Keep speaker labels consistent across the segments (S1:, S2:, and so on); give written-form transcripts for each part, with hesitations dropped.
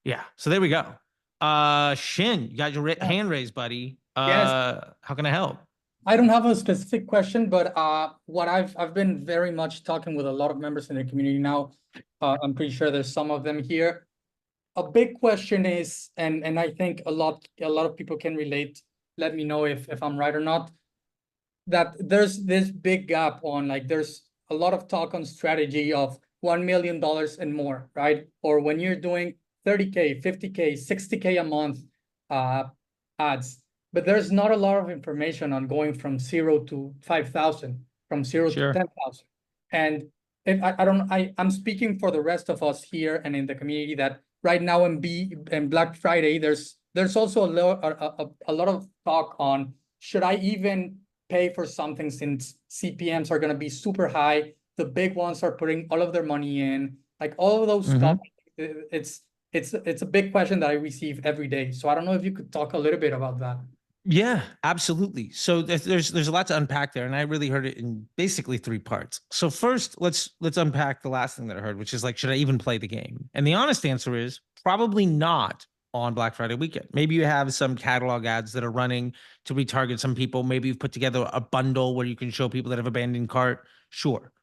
S1: Yeah. So there we go. Shin, you got your
S2: Yeah.
S1: hand raised, buddy.
S2: Yes,
S1: How can I help?
S2: I don't have a specific question, but what I've been very much talking with a lot of members in the community now. I'm pretty sure there's some of them here. A big question is, and I think a lot of people can relate. Let me know if I'm right or not. That there's this big gap on, like, there's a lot of talk on strategy of $1 million and more, right? Or when you're doing 30K, 50K, 60K a month uh ads, but there's not a lot of information on going from 0 to 5,000, from 0 to
S1: Sure.
S2: 10,000. And if I don't I'm speaking for the rest of us here and in the community, that right now in Black Friday, there's also a lot of talk on, should I even pay for something, since CPMs are going to be super high. The big ones are putting all of their money in, like all of those stuff. It's a big question that I receive every day. So I don't know if you could talk a little bit about that.
S1: Yeah, absolutely. So there's a lot to unpack there, and I really heard it in basically three parts. So first, let's unpack the last thing that I heard, which is like, should I even play the game? And the honest answer is probably not on Black Friday weekend. Maybe you have some catalog ads that are running to retarget some people. Maybe you've put together a bundle where you can show people that have abandoned cart. Sure.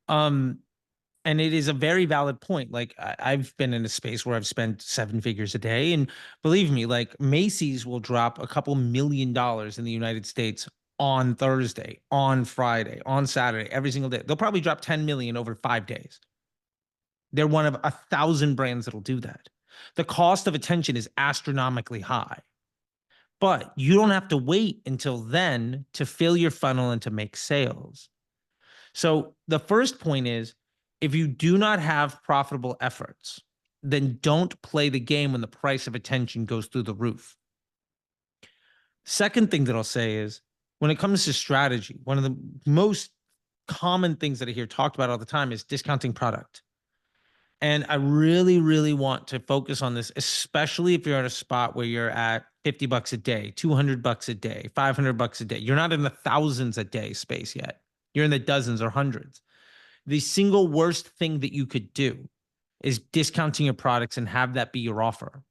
S1: Um, and it is a very valid point. Like I've been in a space where I've spent seven figures a day, and believe me, like Macy's will drop a couple $1 million in the United States on Thursday, on Friday, on Saturday, every single day. They'll probably drop 10 million over 5 days. They're one of 1,000 brands that'll do that. The cost of attention is astronomically high, but you don't have to wait until then to fill your funnel and to make sales. So the first point is, if you do not have profitable efforts, then don't play the game when the price of attention goes through the roof. Second thing that I'll say is, when it comes to strategy, one of the most common things that I hear talked about all the time is discounting product. And I really, really want to focus on this, especially if you're at a spot where you're at $50 a day, $200 a day, $500 a day. You're not in the thousands a day space yet. You're in the dozens or hundreds. The single worst thing that you could do is discounting your products and have that be your offer.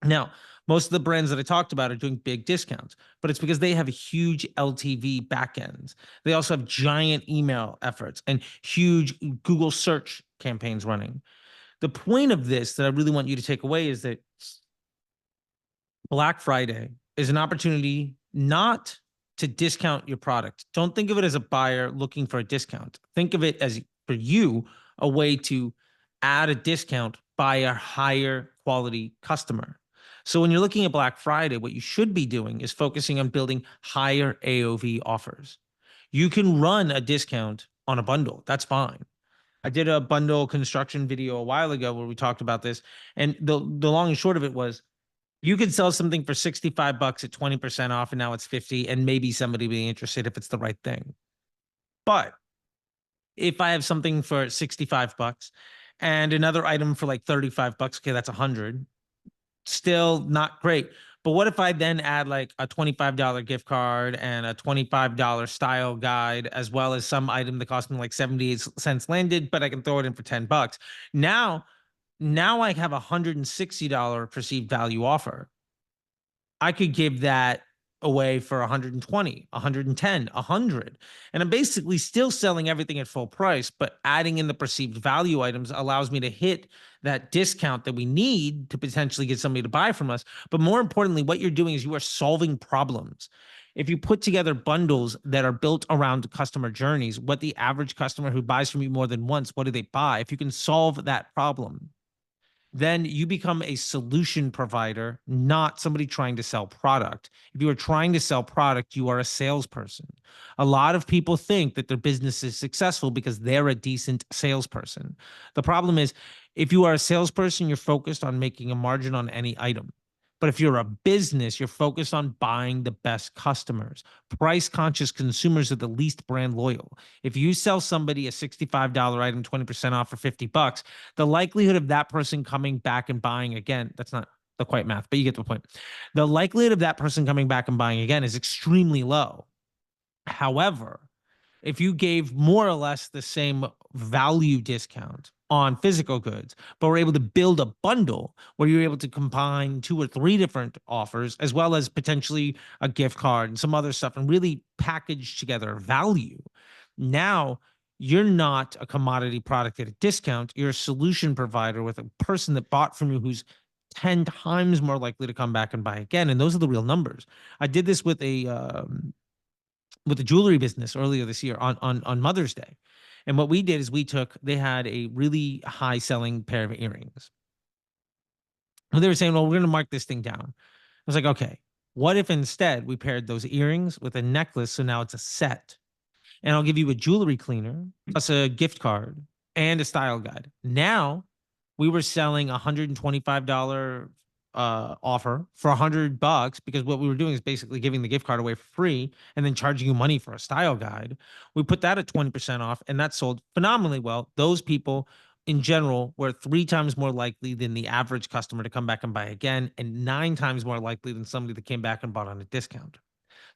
S1: Now, most of the brands that I talked about are doing big discounts, but it's because they have huge LTV backends. They also have giant email efforts and huge Google search campaigns running. The point of this that I really want you to take away is that Black Friday is an opportunity not to discount your product. Don't think of it as a buyer looking for a discount. Think of it as, for you, a way to add a discount by a higher quality customer. So when you're looking at Black Friday, what you should be doing is focusing on building higher AOV offers. You can run a discount on a bundle. That's fine. I did a bundle construction video a while ago where we talked about this. And the long and short of it was, you could sell something for $65 at 20% off, and now it's 50, and maybe somebody will be interested if it's the right thing. But if I have something for $65 and another item for like $35, okay, that's 100. Still not great. But what if I then add like a $25 gift card and a $25 style guide, as well as some item that cost me like 78 cents landed, but I can throw it in for $10. Now I have a $160 perceived value offer. I could give that away for 120, 110, 100. And I'm basically still selling everything at full price, but adding in the perceived value items allows me to hit that discount that we need to potentially get somebody to buy from us. But more importantly, what you're doing is you are solving problems. If you put together bundles that are built around customer journeys, what the average customer who buys from you more than once, what do they buy? If you can solve that problem, then you become a solution provider, not somebody trying to sell product. If you are trying to sell product, you are a salesperson. A lot of people think that their business is successful because they're a decent salesperson. The problem is, if you are a salesperson, you're focused on making a margin on any item. But if you're a business, you're focused on buying the best customers. Price conscious consumers are the least brand loyal. If you sell somebody a $65 item, 20% off for $50, the likelihood of that person coming back and buying again, that's not the quite math, but you get the point. The likelihood of that person coming back and buying again is extremely low. However, if you gave more or less the same value discount on physical goods, but we're able to build a bundle where you're able to combine 2 or 3 different offers, as well as potentially a gift card and some other stuff, and really package together value. Now you're not a commodity product at a discount. You're a solution provider with a person that bought from you who's 10 times more likely to come back and buy again. And those are the real numbers. I did this with a jewelry business earlier this year on Mother's Day. And what we did is they had a really high selling pair of earrings. And they were saying, well, we're going to mark this thing down. I was like, okay, what if instead we paired those earrings with a necklace? So now it's a set. And I'll give you a jewelry cleaner plus a gift card and a style guide. Now we were selling $125 offer for $100 because what we were doing is basically giving the gift card away for free and then charging you money for a style guide. We put that at 20% off, and that sold phenomenally well. Those people in general were 3 times more likely than the average customer to come back and buy again, and 9 times more likely than somebody that came back and bought on a discount.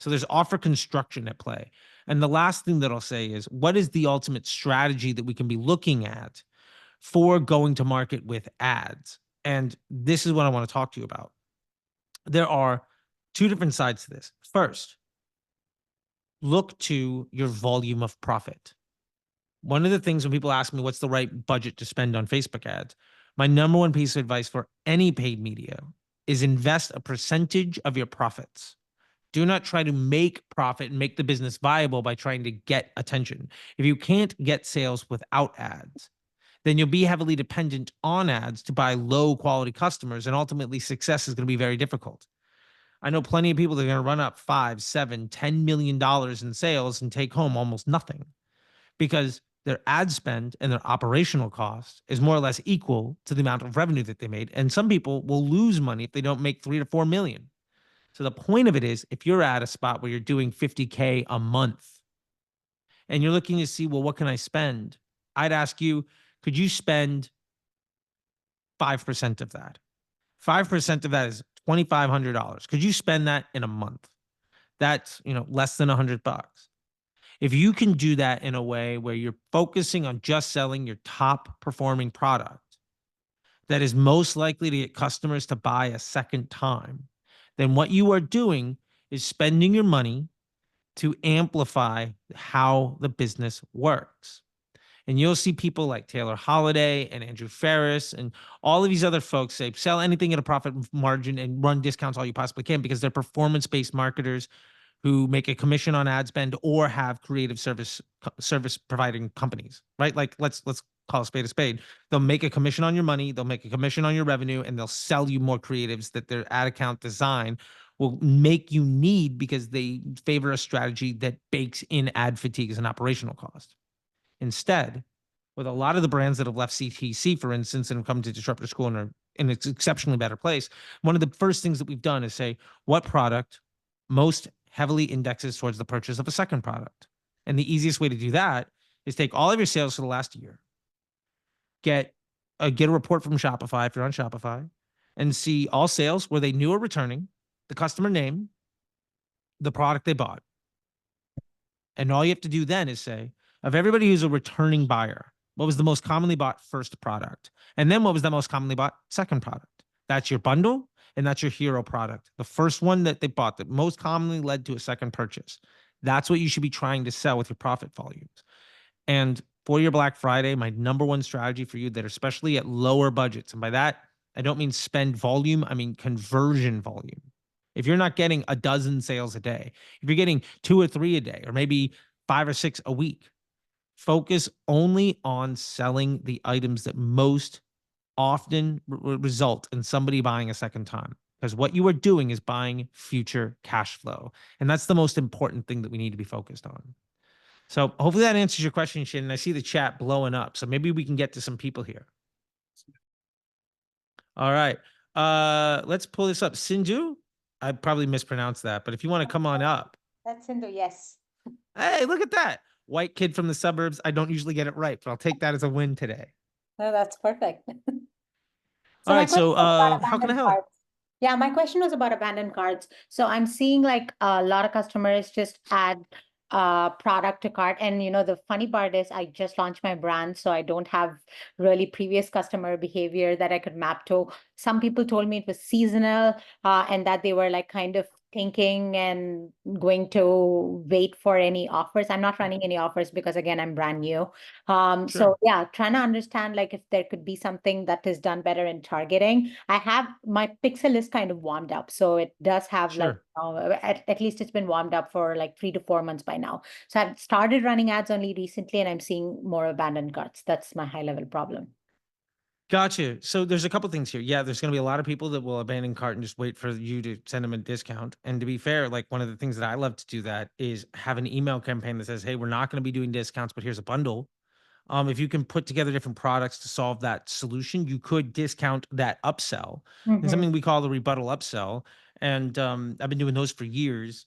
S1: So there's offer construction at play. And the last thing that I'll say is, what is the ultimate strategy that we can be looking at for going to market with ads? And this is what I want to talk to you about. There are 2 different sides to this. First, look to your volume of profit. One of the things when people ask me what's the right budget to spend on Facebook ads, my number one piece of advice for any paid media is invest a percentage of your profits. Do not try to make profit and make the business viable by trying to get attention. If you can't get sales without ads, then you'll be heavily dependent on ads to buy low quality customers, and ultimately success is going to be very difficult. I know plenty of people that are going to run up 5, 7, $10 million in sales and take home almost nothing because their ad spend and their operational cost is more or less equal to the amount of revenue that they made. And some people will lose money if they don't make 3 to 4 million. So the point of it is, if you're at a spot where you're doing 50K a month and you're looking to see, well, what can I spend? I'd ask you, could you spend 5% of that? 5% of that is $2,500. Could you spend that in a month? That's, less than $100. If you can do that in a way where you're focusing on just selling your top performing product that is most likely to get customers to buy a second time, then what you are doing is spending your money to amplify how the business works. And you'll see people like Taylor Holiday and Andrew Ferris and all of these other folks say, sell anything at a profit margin and run discounts all you possibly can, because they're performance-based marketers who make a commission on ad spend or have creative service providing companies, right? Like let's call a spade a spade. They'll make a commission on your money, they'll make a commission on your revenue, and they'll sell you more creatives that their ad account design will make you need because they favor a strategy that bakes in ad fatigue as an operational cost. Instead, with a lot of the brands that have left CTC, for instance, and have come to Disruptor School and are in an exceptionally better place, one of the first things that we've done is say, what product most heavily indexes towards the purchase of a second product? And the easiest way to do that is take all of your sales for the last year, get a report from Shopify if you're on Shopify, and see all sales where they new or returning, the customer name, the product they bought. And all you have to do then is say, of everybody who's a returning buyer, what was the most commonly bought first product? And then what was the most commonly bought second product? That's your bundle, and that's your hero product. The first one that they bought that most commonly led to a second purchase. That's what you should be trying to sell with your profit volumes. And for your Black Friday, my number one strategy for you that are especially at lower budgets, and by that, I don't mean spend volume, I mean conversion volume. If you're not getting a dozen sales a day, if you're getting 2 or 3 a day, or maybe 5 or 6 a week, focus only on selling the items that most often result in somebody buying a second time. Because what you are doing is buying future cash flow. And that's the most important thing that we need to be focused on. So hopefully that answers your question, Shannon. I see the chat blowing up. So maybe we can get to some people here. All right. Let's pull this up. Sindhu, I probably mispronounced that, but if you want to come on up.
S3: That's Sindhu, yes.
S1: Hey, look at that. White kid from the suburbs. I don't usually get it right, but I'll take that as a win today.
S3: No, that's perfect.
S1: All
S3: my
S1: right. So
S3: question was about
S1: how can I
S3: abandoned
S1: help?
S3: carts. Yeah, my question was about abandoned carts. So I'm seeing like a lot of customers just add product to cart. And the funny part is I just launched my brand, so I don't have really previous customer behavior that I could map to. Some people told me it was seasonal, and that they were like kind of thinking and going to wait for any offers. I'm not running any offers because again, I'm brand new. So
S1: Sure.
S3: yeah, trying to understand like if there could be something that is done better in targeting. I have my pixel is kind of warmed up, so it does have like
S1: Sure.
S3: at least it's been warmed up for like 3 to 4 months by now. So I've started running ads only recently, and I'm seeing more abandoned carts. That's my high level problem.
S1: Gotcha. So there's a couple things here. Yeah, there's going to be a lot of people that will abandon cart and just wait for you to send them a discount. And to be fair, like one of the things that I love to do that is have an email campaign that says, "Hey, we're not going to be doing discounts, but here's a bundle." If you can put together different products to solve that solution, you could discount that upsell. And something we call the rebuttal upsell. And I've been doing those for years.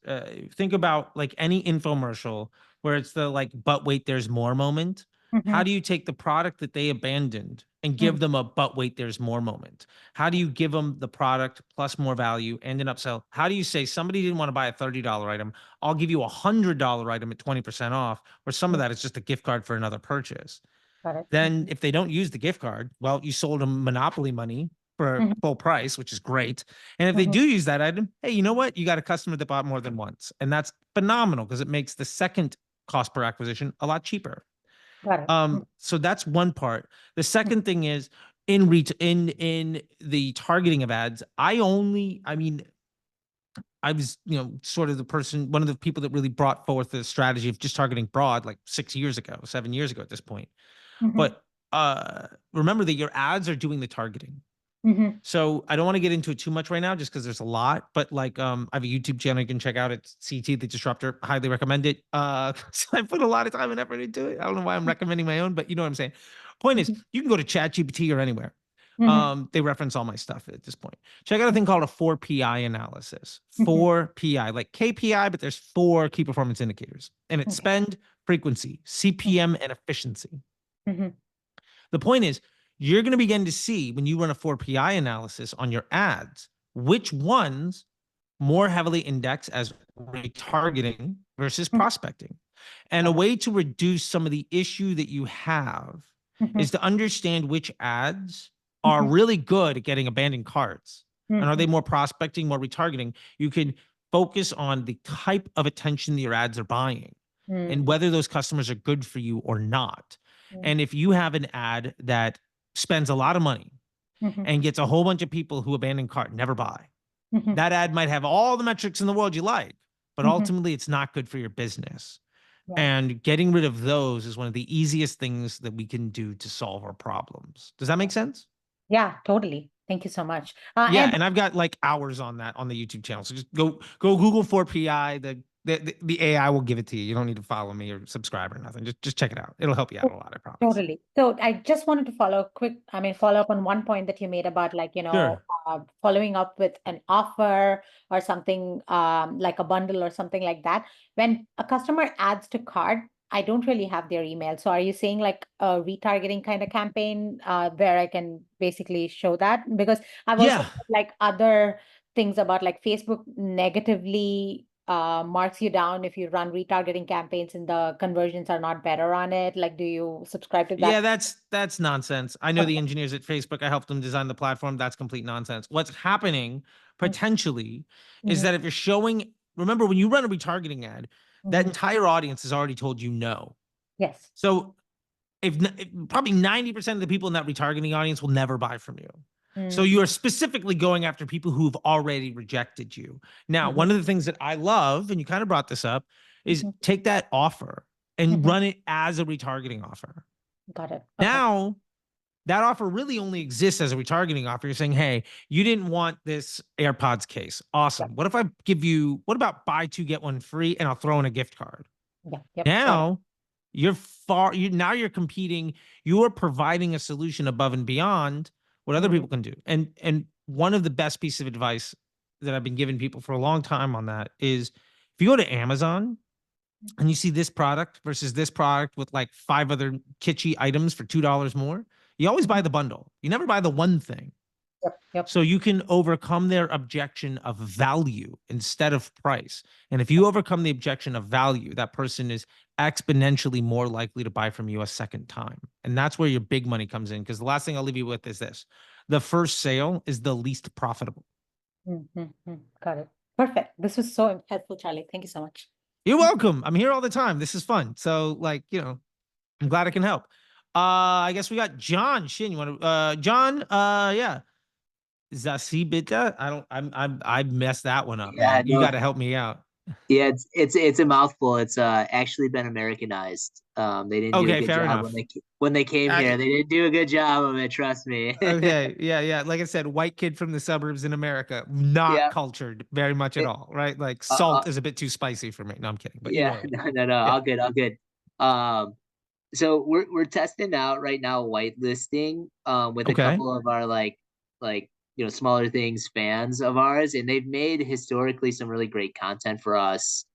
S1: Think about like any infomercial where it's the like, but wait, there's more moment. How do you take the product that they abandoned and give them a but wait, there's more moment? How do you give them the product plus more value and an upsell? How do you say somebody didn't want to buy a $30 item? I'll give you a $100 item at 20% off, or some of that is just a gift card for another purchase.
S3: Got it.
S1: Then if they don't use the gift card, well, you sold them monopoly money for full price, which is great. And if they do use that item, hey, you know what? You got a customer that bought more than once. And that's phenomenal because it makes the second cost per acquisition a lot cheaper.
S3: Got it.
S1: So that's one part. The second thing is in the targeting of ads, I mean, I was, sort of one of the people that really brought forth the strategy of just targeting broad like 6 years ago, 7 years ago at this point. But remember that your ads are doing the targeting. So I don't want to get into it too much right now, just because there's a lot. But like, I have a YouTube channel you can check out. It's CT the Disruptor. Highly recommend it. So I put a lot of time and effort into it. I don't know why I'm recommending my own, but you know what I'm saying. Point is, you can go to ChatGPT or anywhere. They reference all my stuff at this point. Check out a thing called a 4PI analysis. 4PI, like KPI, but there's 4 key performance indicators, and it's spend, frequency, CPM, and efficiency. The point is, you're going to begin to see when you run a 4PI analysis on your ads, which ones more heavily index as retargeting versus prospecting. And a way to reduce some of the issue that you have is to understand which ads are really good at getting abandoned carts. And are they more prospecting, more retargeting? You can focus on the type of attention that your ads are buying and whether those customers are good for you or not. And if you have an ad that spends a lot of money and gets a whole bunch of people who abandon cart, never buy, that ad might have all the metrics in the world you like, but ultimately it's not good for your business. And getting rid of those is one of the easiest things that we can do to solve our problems. Does that make sense?
S3: Yeah, totally. Thank you so much.
S1: Yeah, and I've got like hours on that on the YouTube channel. So just go Google 4PI. The AI will give it to you. You don't need to follow me or subscribe or nothing. Just check it out. It'll help you out a lot, I promise.
S3: Totally. So I just wanted to follow up on one point that you made about like,
S1: Sure.
S3: following up with an offer or something like a bundle or something like that. When a customer adds to cart, I don't really have their email. So are you saying like a retargeting kind of campaign where I can basically show that? Because I've also heard, like other things about like Facebook negatively marks you down if you run retargeting campaigns and the conversions are not better on it. Like, do you subscribe to that?
S1: Yeah, that's nonsense. I know the engineers at Facebook. I helped them design the platform. That's complete nonsense. What's happening potentially is that if you're showing, remember when you run a retargeting ad, that entire audience has already told you no.
S3: Yes.
S1: So if probably 90% of the people in that retargeting audience will never buy from you. So you are specifically going after people who've already rejected you. Now, one of the things that I love, and you kind of brought this up, is take that offer and run it as a retargeting offer.
S3: Got it.
S1: Now, that offer really only exists as a retargeting offer. You're saying, hey, you didn't want this AirPods case. Awesome. What if I give you, what about buy 2, get 1 free, and I'll throw in a gift card? Now, now you're competing. You are providing a solution above and beyond what other people can do. And one of the best pieces of advice that I've been giving people for a long time on that is if you go to Amazon and you see this product versus this product with like 5 other kitschy items for $2 more, you always buy the bundle. You never buy the one thing.
S3: Yep.
S1: So you can overcome their objection of value instead of price. And if you overcome the objection of value, that person is exponentially more likely to buy from you a second time. And that's where your big money comes in. Because the last thing I'll leave you with is this: the first sale is the least profitable.
S3: Got it. Perfect. This was so helpful, Charlie. Thank you so much.
S1: You're welcome. I'm here all the time. This is fun. So, like, I'm glad I can help. I guess we got John Shin. You want to John, yeah. Zasibita? I messed that one up,
S4: Yeah,
S1: man. You
S4: no,
S1: got to help me out.
S4: yeah, it's a mouthful. It's actually been Americanized. They didn't do a
S1: Okay,
S4: good
S1: fair
S4: job
S1: enough.
S4: when they came
S1: I-
S4: here. They didn't do a good job of it, trust me.
S1: Okay, yeah. Like I said, white kid from the suburbs in America, not
S4: Yeah.
S1: cultured very much at
S4: It-
S1: all, right? Like
S4: uh, uh,
S1: salt is a bit too spicy for me. No, I'm kidding. But you
S4: yeah,
S1: roll.
S4: no,
S1: Yeah.
S4: all good, all good. Um, so we're testing out right now whitelisting with a
S1: Okay.
S4: couple of our like smaller things fans of ours, and they've made historically some really great content for us.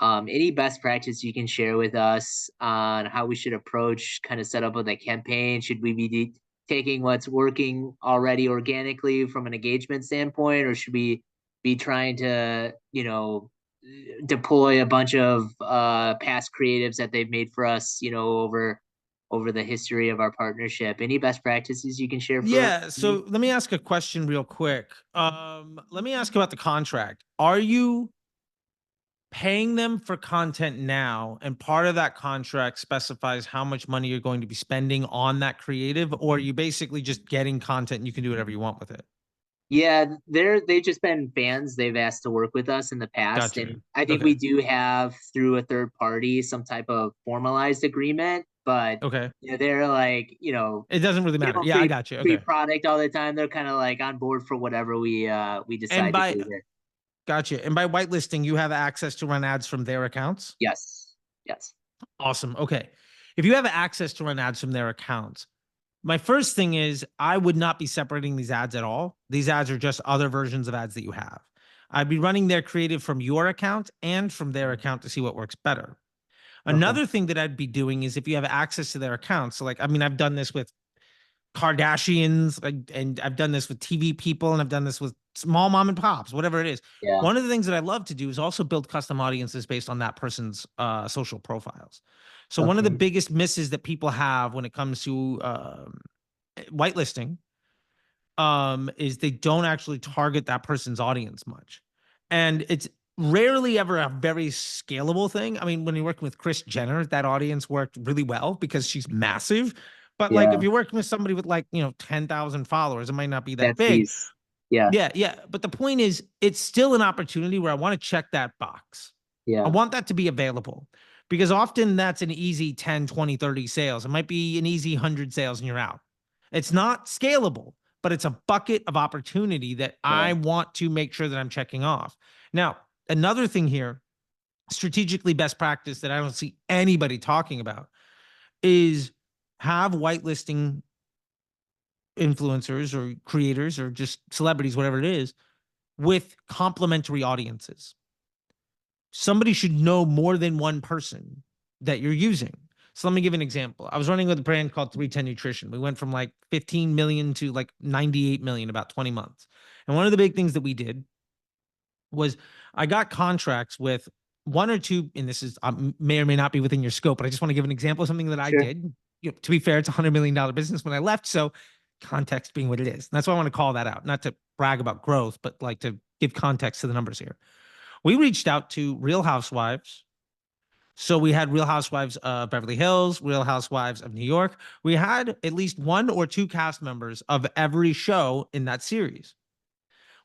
S4: Any best practice you can share with us on how we should approach kind of set up with a campaign? Should we be taking what's working already organically from an engagement standpoint, or should we be trying to deploy a bunch of past creatives that they've made for us, over the history of our partnership? Any best practices you can share for
S1: Yeah.
S4: me?
S1: So let me ask a question real quick. Let me ask about the contract. Are you paying them for content now, and part of that contract specifies how much money you're going to be spending on that creative, or are you basically just getting content and you can do whatever you want with it?
S4: Yeah, they've just been fans. They've asked to work with us in the past,
S1: Gotcha.
S4: and I think
S1: Okay.
S4: we do have through a third party some type of formalized agreement. But
S1: Okay.
S4: they're like,
S1: It doesn't really matter. Yeah, I got you.
S4: free
S1: Okay.
S4: product all the time. They're kind of like on board for whatever we
S1: And
S4: decide to
S1: by
S4: do here.
S1: gotcha. And by whitelisting, you have access to run ads from their accounts?
S4: Yes, yes,
S1: Awesome. Okay. If you have access to run ads from their accounts, my first thing is I would not be separating these ads at all. These ads are just other versions of ads that you have. I'd be running their creative from your account and from their account to see what works better.
S4: okay,
S1: Another thing that I'd be doing is if you have access to their accounts. So, like, I mean, I've done this with Kardashians, and I've done this with TV people, and I've done this with small mom and pops, whatever it is.
S4: yeah,
S1: One of the things that I love to do is also build custom audiences based on that person's social profiles. So one of the
S4: okay,
S1: biggest misses that people have when it comes to whitelisting is they don't actually target that person's audience much. And it's rarely ever a very scalable thing. I mean, when you're working with Kris Jenner, that audience worked really well because she's massive. But like if
S4: yeah.
S1: you're working with somebody with 10,000 followers, it might not be that
S4: That's
S1: big.
S4: these. Yeah,
S1: Yeah. But the point is, it's still an opportunity where I want to check that box. I
S4: yeah,
S1: want that to be available because often that's an easy 10, 20, 30 sales. It might be an easy 100 sales and you're out. It's not scalable, but it's a bucket of opportunity that
S4: yeah,
S1: I want to make sure that I'm checking off. Now, another thing here, strategically best practice that I don't see anybody talking about is have whitelisting influencers or creators or just celebrities, whatever it is, with complementary audiences. Somebody should know more than one person that you're using. So let me give an example. I was running with a brand called 310 Nutrition. We went from like 15 million to like 98 million about 20 months. And one of the big things that we did was I got contracts with one or two, and this is may or may not be within your scope, but I just want to give an example of something that I
S4: sure,
S1: did. To be fair, it's a $100 million business when I left. So context being what it is. And that's why I want to call that out, not to brag about growth, but like to give context to the numbers here. We reached out to Real Housewives. So we had Real Housewives of Beverly Hills, Real Housewives of New York. We had at least one or two cast members of every show in that series.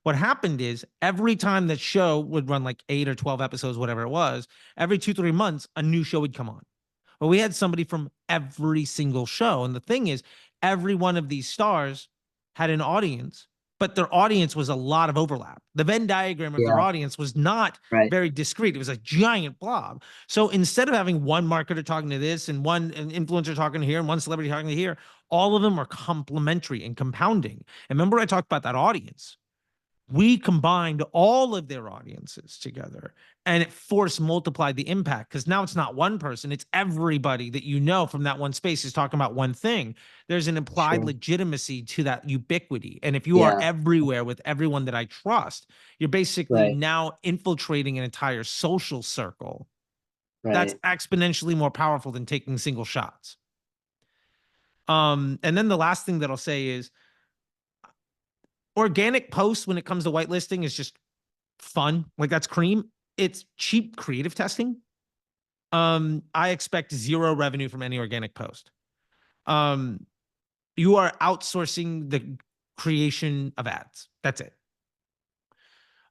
S1: What happened is every time that show would run like 8 or 12 episodes, whatever it was, every 2-3 months, a new show would come on. Well, we had somebody from every single show. And the thing is, every one of these stars had an audience, but their audience was a lot of overlap. The Venn diagram of their
S4: yeah,
S1: audience was not
S4: right,
S1: very discrete. It was a giant blob. So instead of having one marketer talking to this and one influencer talking to here and one celebrity talking to here, all of them are complementary and compounding. And remember, I talked about that audience. We combined all of their audiences together and it force multiplied the impact, because now it's not one person, it's everybody that you know from that one space is talking about one thing. There's an implied
S4: Sure.
S1: legitimacy to that ubiquity. And if you are
S4: Yeah.
S1: everywhere with everyone that I trust, you're basically
S4: Right.
S1: now infiltrating an entire social circle. That's
S4: Right.
S1: exponentially more powerful than taking single shots. And then the last thing that I'll say is organic posts when it comes to whitelisting is just fun. Like that's cream. It's cheap creative testing. I expect zero revenue from any organic post. You are outsourcing the creation of ads. That's it.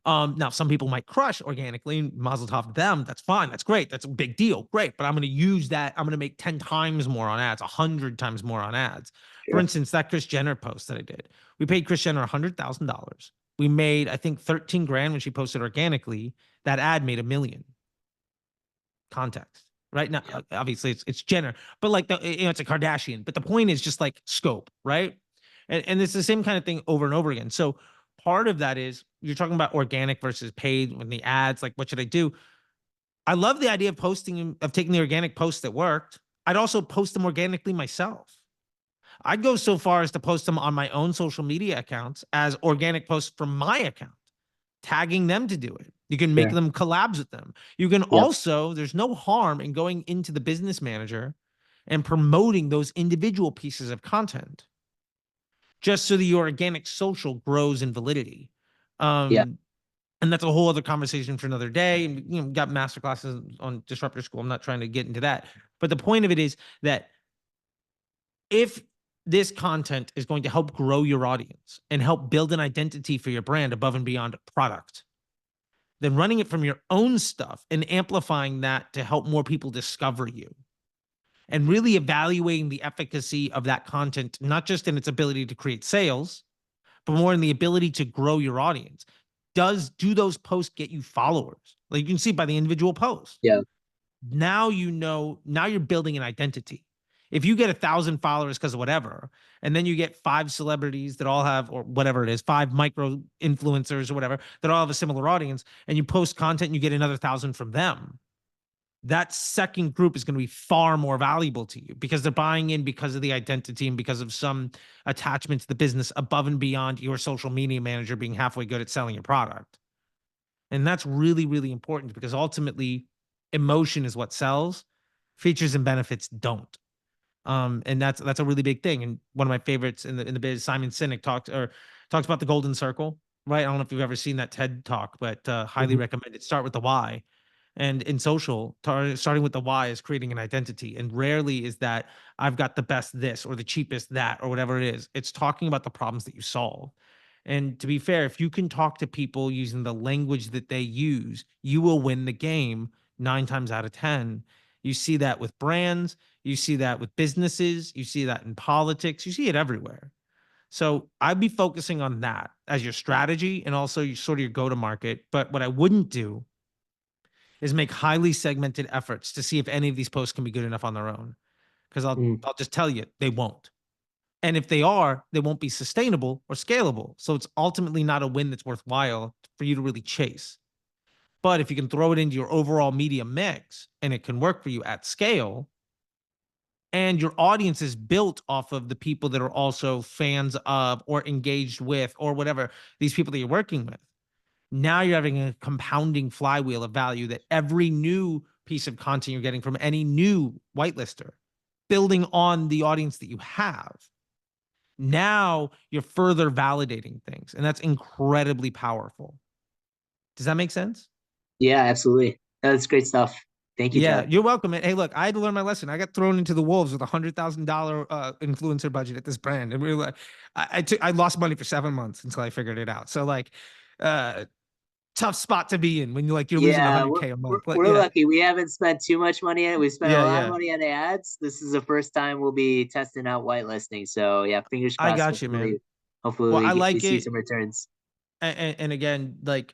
S1: Now some people might crush organically, mazel tov to them. That's fine. That's great. That's a big deal. Great. But I'm going to use that. I'm going to make 10 times more on ads, 100 times more on ads. For
S4: Sure.
S1: instance, that Kris Jenner post that I did, we paid Kris Jenner $100,000. We made, I think, 13 grand when she posted organically. That ad made $1 million. Context, right? Now,
S4: Yeah.
S1: obviously it's Jenner, but like it's a Kardashian. But the point is just like scope, right? And it's the same kind of thing over and over again. So part of that is you're talking about organic versus paid when the ads, like what should I do? I love the idea of taking the organic posts that worked. I'd also post them organically myself. I'd go so far as to post them on my own social media accounts as organic posts from my account, tagging them to do it. You can make
S4: Sure.
S1: them collabs with them. You can
S4: Yep.
S1: also, there's no harm in going into the business manager and promoting those individual pieces of content just so the organic social grows in validity.
S4: Yeah.
S1: And that's a whole other conversation for another day. You know, got master classes on Disruptor School. I'm not trying to get into that. But the point of it is that if this content is going to help grow your audience and help build an identity for your brand above and beyond product, then running it from your own stuff and amplifying that to help more people discover you and really evaluating the efficacy of that content, not just in its ability to create sales, but more in the ability to grow your audience. Do those posts get you followers? Like you can see by the individual post.
S4: Yeah.
S1: Now now you're building an identity. If you get 1,000 followers because of whatever, and then you get 5 celebrities that all have, or whatever it is, 5 micro influencers or whatever, that all have a similar audience, and you post content and you get another 1,000 from them, that second group is going to be far more valuable to you because they're buying in because of the identity and because of some attachment to the business above and beyond your social media manager being halfway good at selling your product. And that's really, really important because ultimately emotion is what sells. Features and benefits don't. And that's a really big thing. And one of my favorites in the biz, Simon Sinek talks about the golden circle, right? I don't know if you've ever seen that TED talk, but highly recommend it. Start with the why. And in social, starting with the why is creating an identity. And rarely is that I've got the best this or the cheapest that or whatever it is. It's talking about the problems that you solve. And to be fair, if you can talk to people using the language that they use, you will win the game 9 times out of 10. You see that with brands, you see that with businesses, you see that in politics, you see it everywhere. So I'd be focusing on that as your strategy and also your sort of your go-to-market. But what I wouldn't do is make highly segmented efforts to see if any of these posts can be good enough on their own. Because I'll just tell you, they won't. And if they are, they won't be sustainable or scalable. So it's ultimately not a win that's worthwhile for you to really chase. But if you can throw it into your overall media mix and it can work for you at scale, and your audience is built off of the people that are also fans of or engaged with or whatever, these people that you're working with, now you're having a compounding flywheel of value that every new piece of content you're getting from any new whitelister, building on the audience that you have, now you're further validating things. And that's incredibly powerful. Does that make sense?
S4: Yeah, absolutely. That's great stuff. Thank you,
S1: Yeah,
S4: Todd.
S1: you're welcome. Hey, look, I had to learn my lesson. I got thrown into the wolves with $100,000 influencer budget at this brand, and we were like, I lost money for 7 months until I figured it out. So like, tough spot to be in when you're losing
S4: Yeah,
S1: 100K a month. But
S4: we're
S1: yeah,
S4: lucky. We haven't spent too much money on it. We spent a lot of
S1: yeah,
S4: money on ads. This is the first time we'll be testing out whitelisting. So yeah, fingers
S1: I
S4: crossed.
S1: got you, man.
S4: Hopefully
S1: Well, I
S4: we
S1: like
S4: see
S1: it,
S4: some returns.
S1: and again, like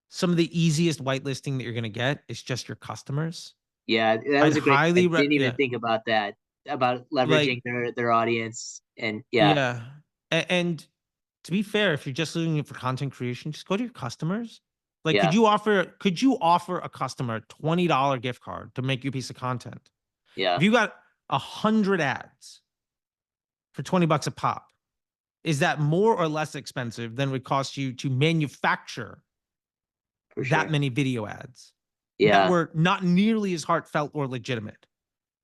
S1: some of the easiest whitelisting that you're gonna get is just your customers.
S4: Yeah, that
S1: I'd
S4: was a great. I didn't even
S1: yeah,
S4: think about that, about
S1: like
S4: leveraging their audience. And yeah,
S1: yeah, and to be fair, if you're just doing it for content creation, just go to your customers. Like,
S4: Yeah.
S1: could you offer a customer a $20 gift card to make you a piece of content?
S4: Yeah.
S1: If you got 100 ads for 20 bucks a pop, is that more or less expensive than it would cost you to manufacture
S4: For
S1: that
S4: sure.
S1: many video ads that
S4: Yeah.
S1: were not nearly as heartfelt or legitimate?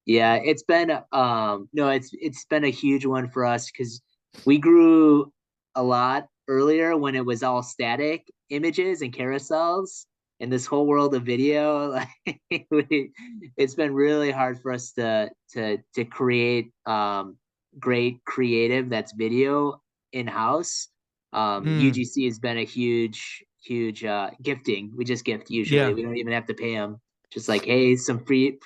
S4: Yeah, it's been no, it's been a huge one for us because we grew a lot earlier when it was all static images and carousels, and this whole world of video, like it's been really hard for us to create great creative that's video in-house. UGC has been a huge gifting. We just gift usually.
S1: Yeah.
S4: We don't even have to pay them. Just like, hey, some free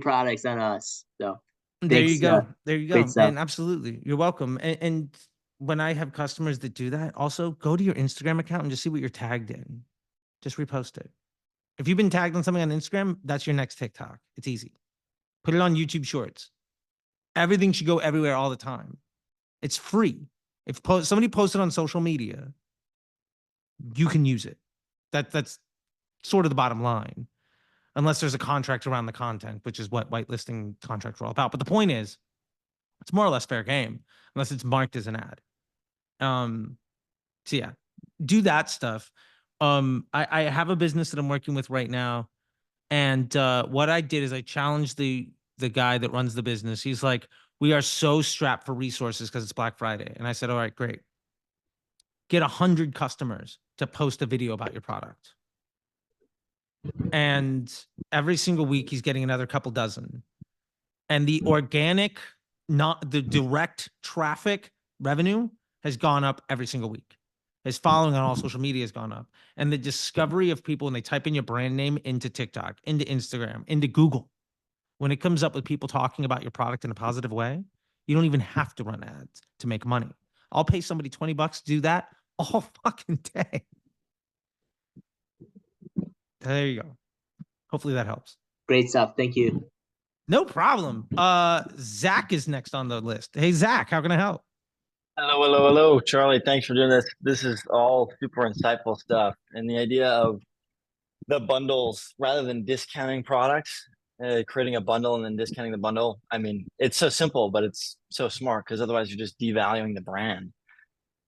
S4: products on us. So
S1: There
S4: thanks.
S1: you go. There you go.
S4: Great stuff.
S1: And absolutely, you're welcome. And when I have customers that do that, also go to your Instagram account and just see what you're tagged in. Just repost it. If you've been tagged on something on Instagram, that's your next TikTok. It's easy. Put it on YouTube Shorts. Everything should go everywhere all the time. It's free. If somebody posted on social media, you can use it. That's sort of the bottom line, unless there's a contract around the content, which is what whitelisting contracts are all about. But the point is, it's more or less fair game, unless it's marked as an ad. So yeah, do that stuff. I have a business that I'm working with right now, and what I did is I challenged the guy that runs the business. He's like, we are so strapped for resources because it's Black Friday. And I said, all right, great. Get 100 customers to post a video about your product. And every single week he's getting another couple dozen. And the organic, not the direct traffic revenue has gone up every single week. His following on all social media has gone up. And the discovery of people when they type in your brand name into TikTok, into Instagram, into Google, when it comes up with people talking about your product in a positive way, you don't even have to run ads to make money. I'll pay somebody 20 bucks to do that all fucking day. There you go. Hopefully that helps.
S4: Great stuff. Thank you.
S1: No problem. Zach is next on the list. Hey, Zach, how can I help?
S5: Hello, hello, hello, Charlie. Thanks for doing this. This is all super insightful stuff. And the idea of the bundles rather than discounting products, creating a bundle and then discounting the bundle. I mean, it's so simple, but it's so smart because otherwise you're just devaluing the brand.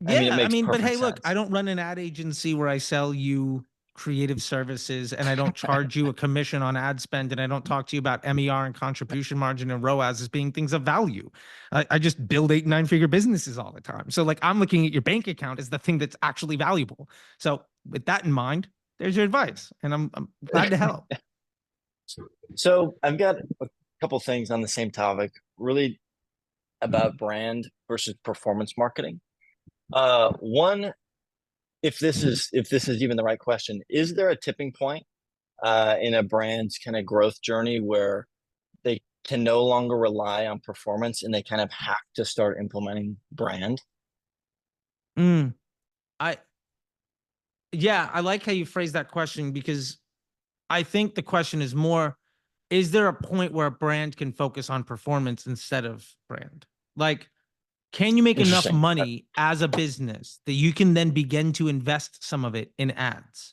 S1: Yeah,
S5: it makes
S1: but hey,
S5: perfect
S1: look,
S5: sense.
S1: I don't run an ad agency where I sell you creative services and I don't charge you a commission on ad spend and I don't talk to you about MER and contribution margin and ROAS as being things of value. I just build 8 and 9 figure businesses all the time. So like I'm looking at your bank account as the thing that's actually valuable. So with that in mind, there's your advice and I'm glad to help.
S5: So I've got a couple things on the same topic, really about brand versus performance marketing. One, if this is even the right question, is there a tipping point in a brand's kind of growth journey where they can no longer rely on performance and they kind of have to start implementing brand?
S1: I like how you phrase that question because I think the question is more, is there a point where a brand can focus on performance instead of brand? Like, can you make enough money as a business that you can then begin to invest some of it in ads?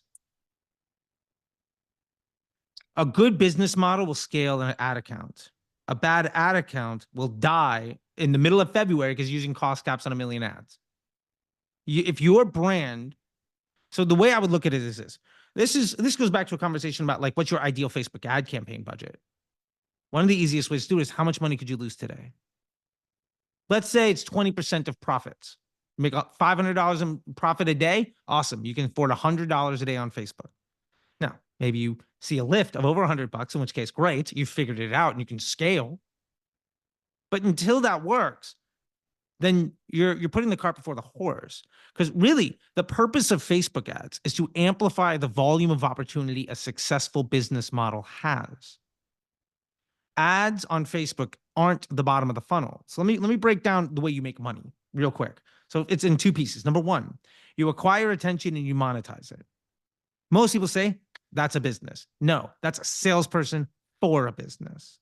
S1: A good business model will scale an ad account. A bad ad account will die in the middle of February because using cost caps on 1 million ads. If your brand, so the way I would look at it is this goes back to a conversation about like, what's your ideal Facebook ad campaign budget? One of the easiest ways to do it is how much money could you lose today? Let's say it's 20% of profits. You make $500 in profit a day. Awesome. You can afford $100 a day on Facebook. Now, maybe you see a lift of over $100, in which case, great. You figured it out and you can scale. But until that works, then you're putting the cart before the horse. Because really, the purpose of Facebook ads is to amplify the volume of opportunity a successful business model has. Ads on Facebook aren't the bottom of the funnel. So let me break down the way you make money real quick. So it's in 2 pieces. Number 1, you acquire attention and you monetize it. Most people say that's a business. No, that's a salesperson for a business.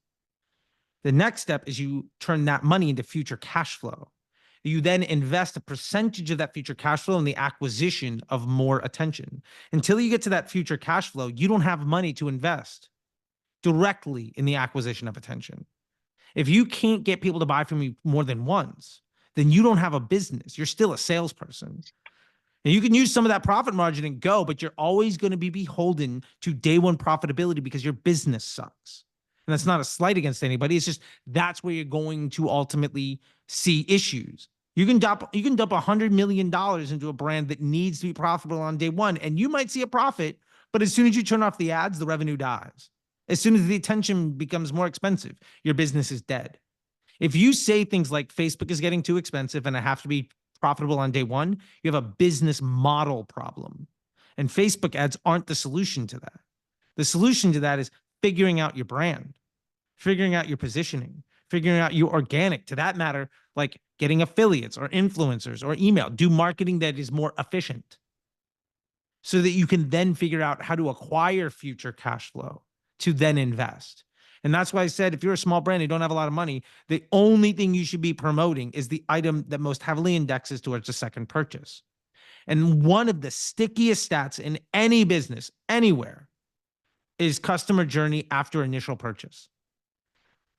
S1: The next step is you turn that money into future cash flow. You then invest a percentage of that future cash flow in the acquisition of more attention. Until you get to that future cash flow, you don't have money to invest directly in the acquisition of attention. If you can't get people to buy from you more than once, then you don't have a business. You're still a salesperson. And you can use some of that profit margin and go, but you're always going to be beholden to day one profitability because your business sucks. And that's not a slight against anybody. It's just that's where you're going to ultimately see issues. You can dump $100 million into a brand that needs to be profitable on day one, and you might see a profit, but as soon as you turn off the ads, the revenue dies. As soon as the attention becomes more expensive, your business is dead. If you say things like Facebook is getting too expensive and I have to be profitable on day one, you have a business model problem. And Facebook ads aren't the solution to that. The solution to that is figuring out your brand, figuring out your positioning, figuring out your organic, to that matter, like getting affiliates or influencers or email, do marketing that is more efficient so that you can then figure out how to acquire future cash flow to then invest. And that's why I said, if you're a small brand and you don't have a lot of money, the only thing you should be promoting is the item that most heavily indexes towards the second purchase. And one of the stickiest stats in any business, anywhere, is customer journey after initial purchase.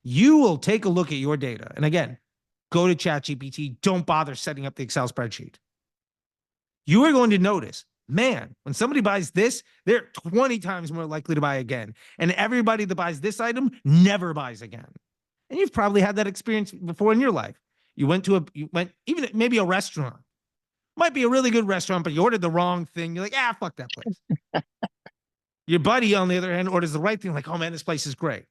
S1: You will take a look at your data. And again, go to ChatGPT. Don't bother setting up the Excel spreadsheet. You are going to notice, man, when somebody buys this, they're 20 times more likely to buy again. And everybody that buys this item never buys again. And you've probably had that experience before in your life. You went even maybe a restaurant. Might be a really good restaurant, but you ordered the wrong thing. You're like, fuck that place. Your buddy, on the other hand, orders the right thing. Like, oh man, this place is great.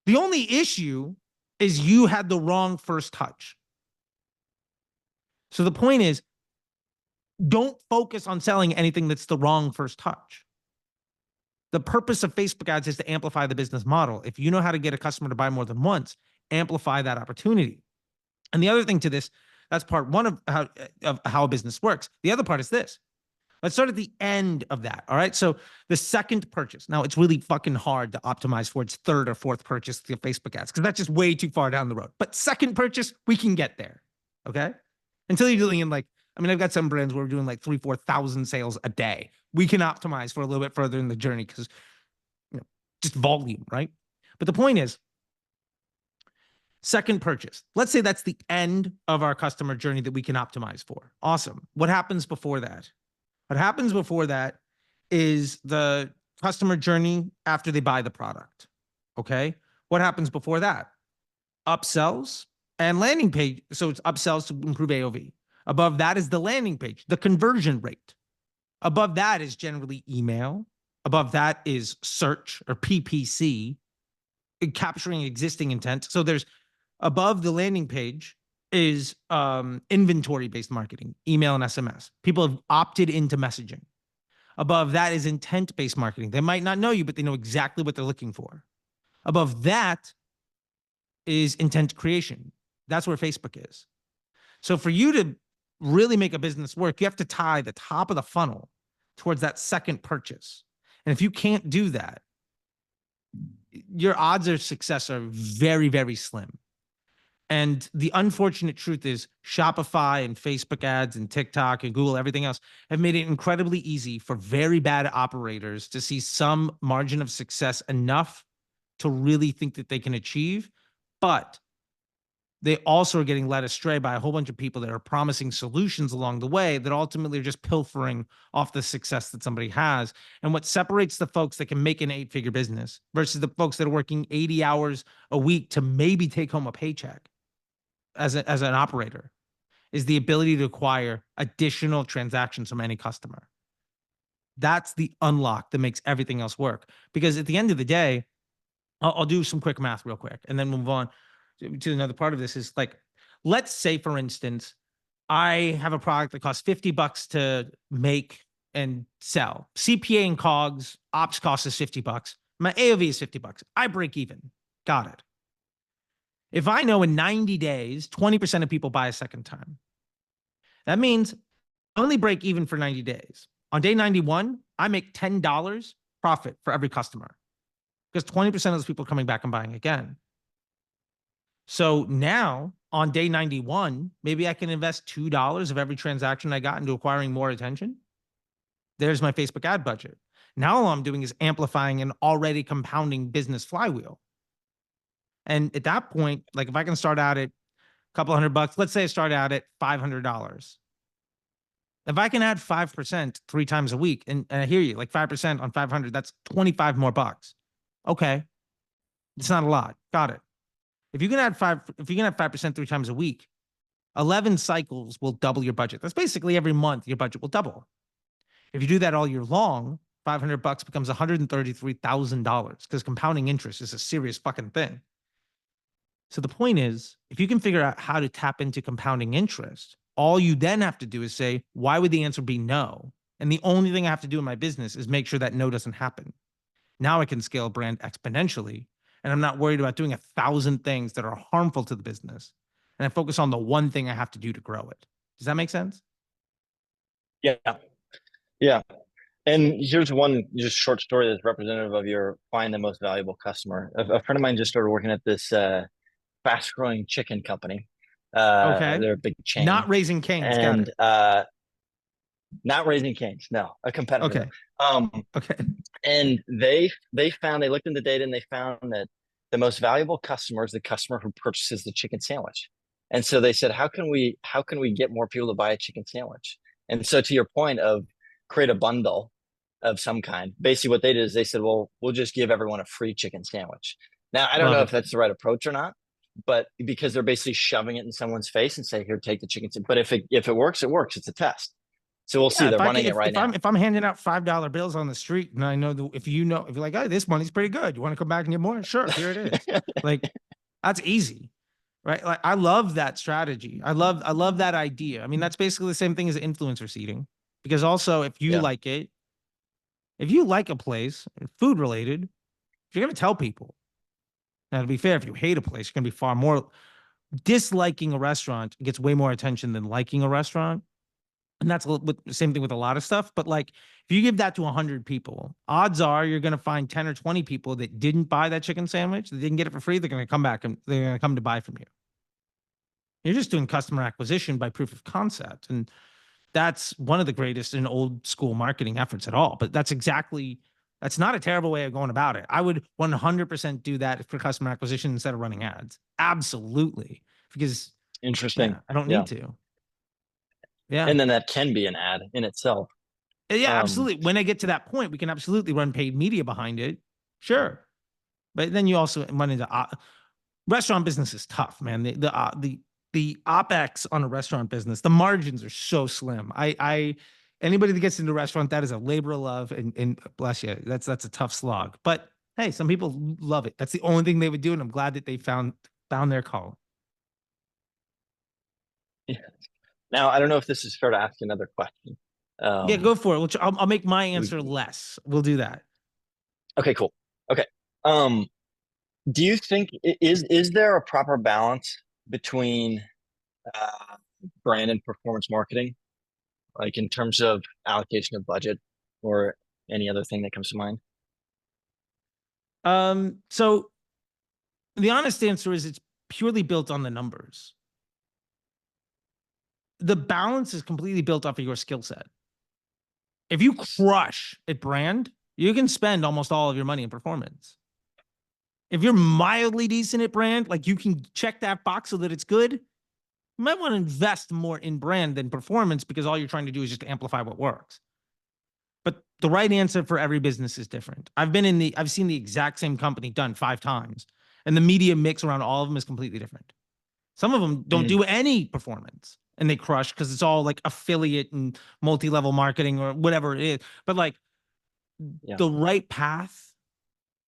S1: The only issue is you had the wrong first touch. So the point is, don't focus on selling anything that's the wrong first touch. The purpose of Facebook ads is to amplify the business model. If you know how to get a customer to buy more than once, amplify that opportunity. And the other thing to this, that's part one of how a business works. The other part is this. Let's start at the end of that. All right. So the second purchase. Now it's really fucking hard to optimize for its third or fourth purchase to Facebook ads because that's just way too far down the road. But second purchase, we can get there. Okay. Until you're doing I've got some brands where we're doing like 3,000 to 4,000 sales a day. We can optimize for a little bit further in the journey because, just volume, right? But the point is, second purchase. Let's say that's the end of our customer journey that we can optimize for. Awesome. What happens before that? What happens before that is the customer journey after they buy the product. Okay. What happens before that? Upsells and landing page. So it's upsells to improve AOV. Above that is the landing page, the conversion rate. Above that is generally email. Above that is search or PPC, capturing existing intent. So there's above the landing page is inventory-based marketing, email and SMS. People have opted into messaging. Above that is intent-based marketing. They might not know you, but they know exactly what they're looking for. Above that is intent creation. That's where Facebook is. So for you to really make a business work, you have to tie the top of the funnel towards that second purchase. And if you can't do that, your odds of success are very, very slim. And the unfortunate truth is Shopify and Facebook ads and TikTok and Google, everything else have made it incredibly easy for very bad operators to see some margin of success enough to really think that they can achieve. But they also are getting led astray by a whole bunch of people that are promising solutions along the way that ultimately are just pilfering off the success that somebody has. And what separates the folks that can make an 8-figure business versus the folks that are working 80 hours a week to maybe take home a paycheck as an operator is the ability to acquire additional transactions from any customer. That's the unlock that makes everything else work. Because at the end of the day, I'll do some quick math real quick and then move on to another part of this. Is like, let's say, for instance, I have a product that costs $50 to make and sell. CPA and COGS, ops cost is $50. My AOV is $50. I break even. Got it. If I know in 90 days, 20% of people buy a second time, that means I only break even for 90 days. On day 91, I make $10 profit for every customer because 20% of those people are coming back and buying again. So now on day 91, maybe I can invest $2 of every transaction I got into acquiring more attention. There's my Facebook ad budget. Now all I'm doing is amplifying an already compounding business flywheel. And at that point, like if I can start out at a couple $100, let's say I start out at $500. If I can add 5% 3 times a week, and I hear you, like 5% on 500, that's 25 more bucks. Okay. It's not a lot. Got it. If you can add 5% 3 times a week, 11 cycles will double your budget. That's basically every month your budget will double. If you do that all year long, $500 becomes $133,000 because compounding interest is a serious fucking thing. So the point is, if you can figure out how to tap into compounding interest, all you then have to do is say, why would the answer be no? And the only thing I have to do in my business is make sure that no doesn't happen. Now I can scale a brand exponentially, and I'm not worried about doing 1,000 things that are harmful to the business. And I focus on the one thing I have to do to grow it. Does that make sense?
S5: Yeah. Yeah. And here's one just short story that's representative of your find the most valuable customer. A friend of mine just started working at this fast growing chicken company.
S1: Okay.
S5: They're a big chain.
S1: Not Raising Cane's. Got
S5: And
S1: it.
S5: not Raising Cane's. No, a competitor.
S1: Okay. Okay.
S5: And they looked in the data and they found that the most valuable customer is the customer who purchases the chicken sandwich. And so they said, how can we get more people to buy a chicken sandwich? And so to your point of create a bundle of some kind, basically what they did is they said, well, we'll just give everyone a free chicken sandwich. Now, I don't know if that's the right approach or not, but because they're basically shoving it in someone's face and say, here, take the chicken sandwich. But if it works, it works. It's a test. So we'll see. They're running it right now.
S1: If I'm handing out $5 bills on the street and I know if you're like, oh, this money's pretty good. You want to come back and get more? Sure, here it is. Like, that's easy, right? Like, I love that strategy. I love that idea. I mean, that's basically the same thing as influencer seeding, because also if you like it, if you like a place, food related, you're going to tell people. Now, to be fair, if you hate a place, you're going to be far more disliking a restaurant gets way more attention than liking a restaurant. And that's the same thing with a lot of stuff. But like, if you give that to 100 people, odds are you're going to find 10 or 20 people that didn't buy that chicken sandwich. They didn't get it for free. They're going to come back and they're going to come to buy from you. You're just doing customer acquisition by proof of concept. And that's one of the greatest in old school marketing efforts at all. But that's not a terrible way of going about it. I would 100% do that for customer acquisition instead of running ads. Absolutely. Because
S5: interesting.
S1: I don't need to. Yeah.
S5: And then that can be an ad in itself.
S1: Yeah, absolutely. When I get to that point, we can absolutely run paid media behind it. Sure. But then you also run into restaurant business is tough, man. The OpEx on a restaurant business, the margins are so slim. Anybody that gets into a restaurant, that is a labor of love, and bless you, that's a tough slog. But hey, some people love it. That's the only thing they would do, and I'm glad that they found their call.
S5: Yeah. Now, I don't know if this is fair to ask another question.
S1: Yeah, go for it. I'll make my answer less. We'll do that.
S5: Okay, cool. Okay. Do you think is there a proper balance between brand and performance marketing, like in terms of allocation of budget or any other thing that comes to mind?
S1: So the honest answer is it's purely built on the numbers. The balance is completely built off of your skill set. If you crush at brand, you can spend almost all of your money in performance. If you're mildly decent at brand, like you can check that box so that it's good, you might want to invest more in brand than performance because all you're trying to do is just amplify what works. But the right answer for every business is different. I've seen the exact same company done 5 times, and the media mix around all of them is completely different. Some of them don't do any performance and they crush because it's all like affiliate and multi-level marketing or whatever it is. But like the right path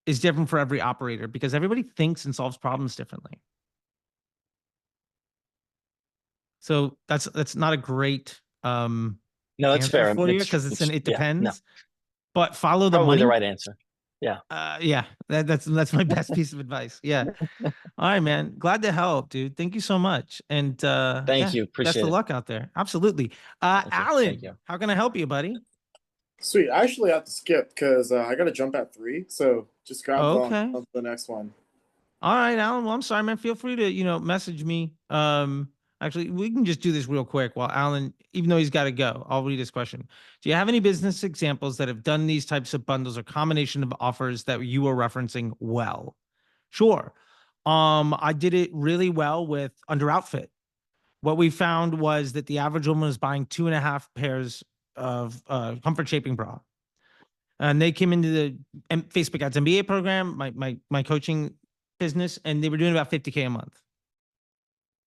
S1: is different for every operator because everybody thinks and solves problems differently. So that's not a great
S5: no, that's fair
S1: for you because it depends.
S5: No.
S1: But follow the
S5: Probably
S1: money.
S5: the right answer. Yeah.
S1: Yeah. That's my best piece of advice. Yeah. All right, man. Glad to help, dude. Thank you so much. And
S5: thank you. Appreciate
S1: best of
S5: it.
S1: luck out there. Absolutely. Alan, how can I help you, buddy?
S6: Sweet. I actually have to skip because I got to jump at 3. So just grab
S1: Okay.
S6: on the next one.
S1: All right, Alan. Well, I'm sorry, man. Feel free to, message me. Actually, we can just do this real quick while Alan, even though he's got to go, I'll read his question. Do you have any business examples that have done these types of bundles or combination of offers that you were referencing well? Sure. I did it really well with Under Outfit. What we found was that the average woman was buying 2.5 pairs of comfort shaping bra. And they came into the Facebook Ads MBA program, my coaching business, and they were doing about 50K a month.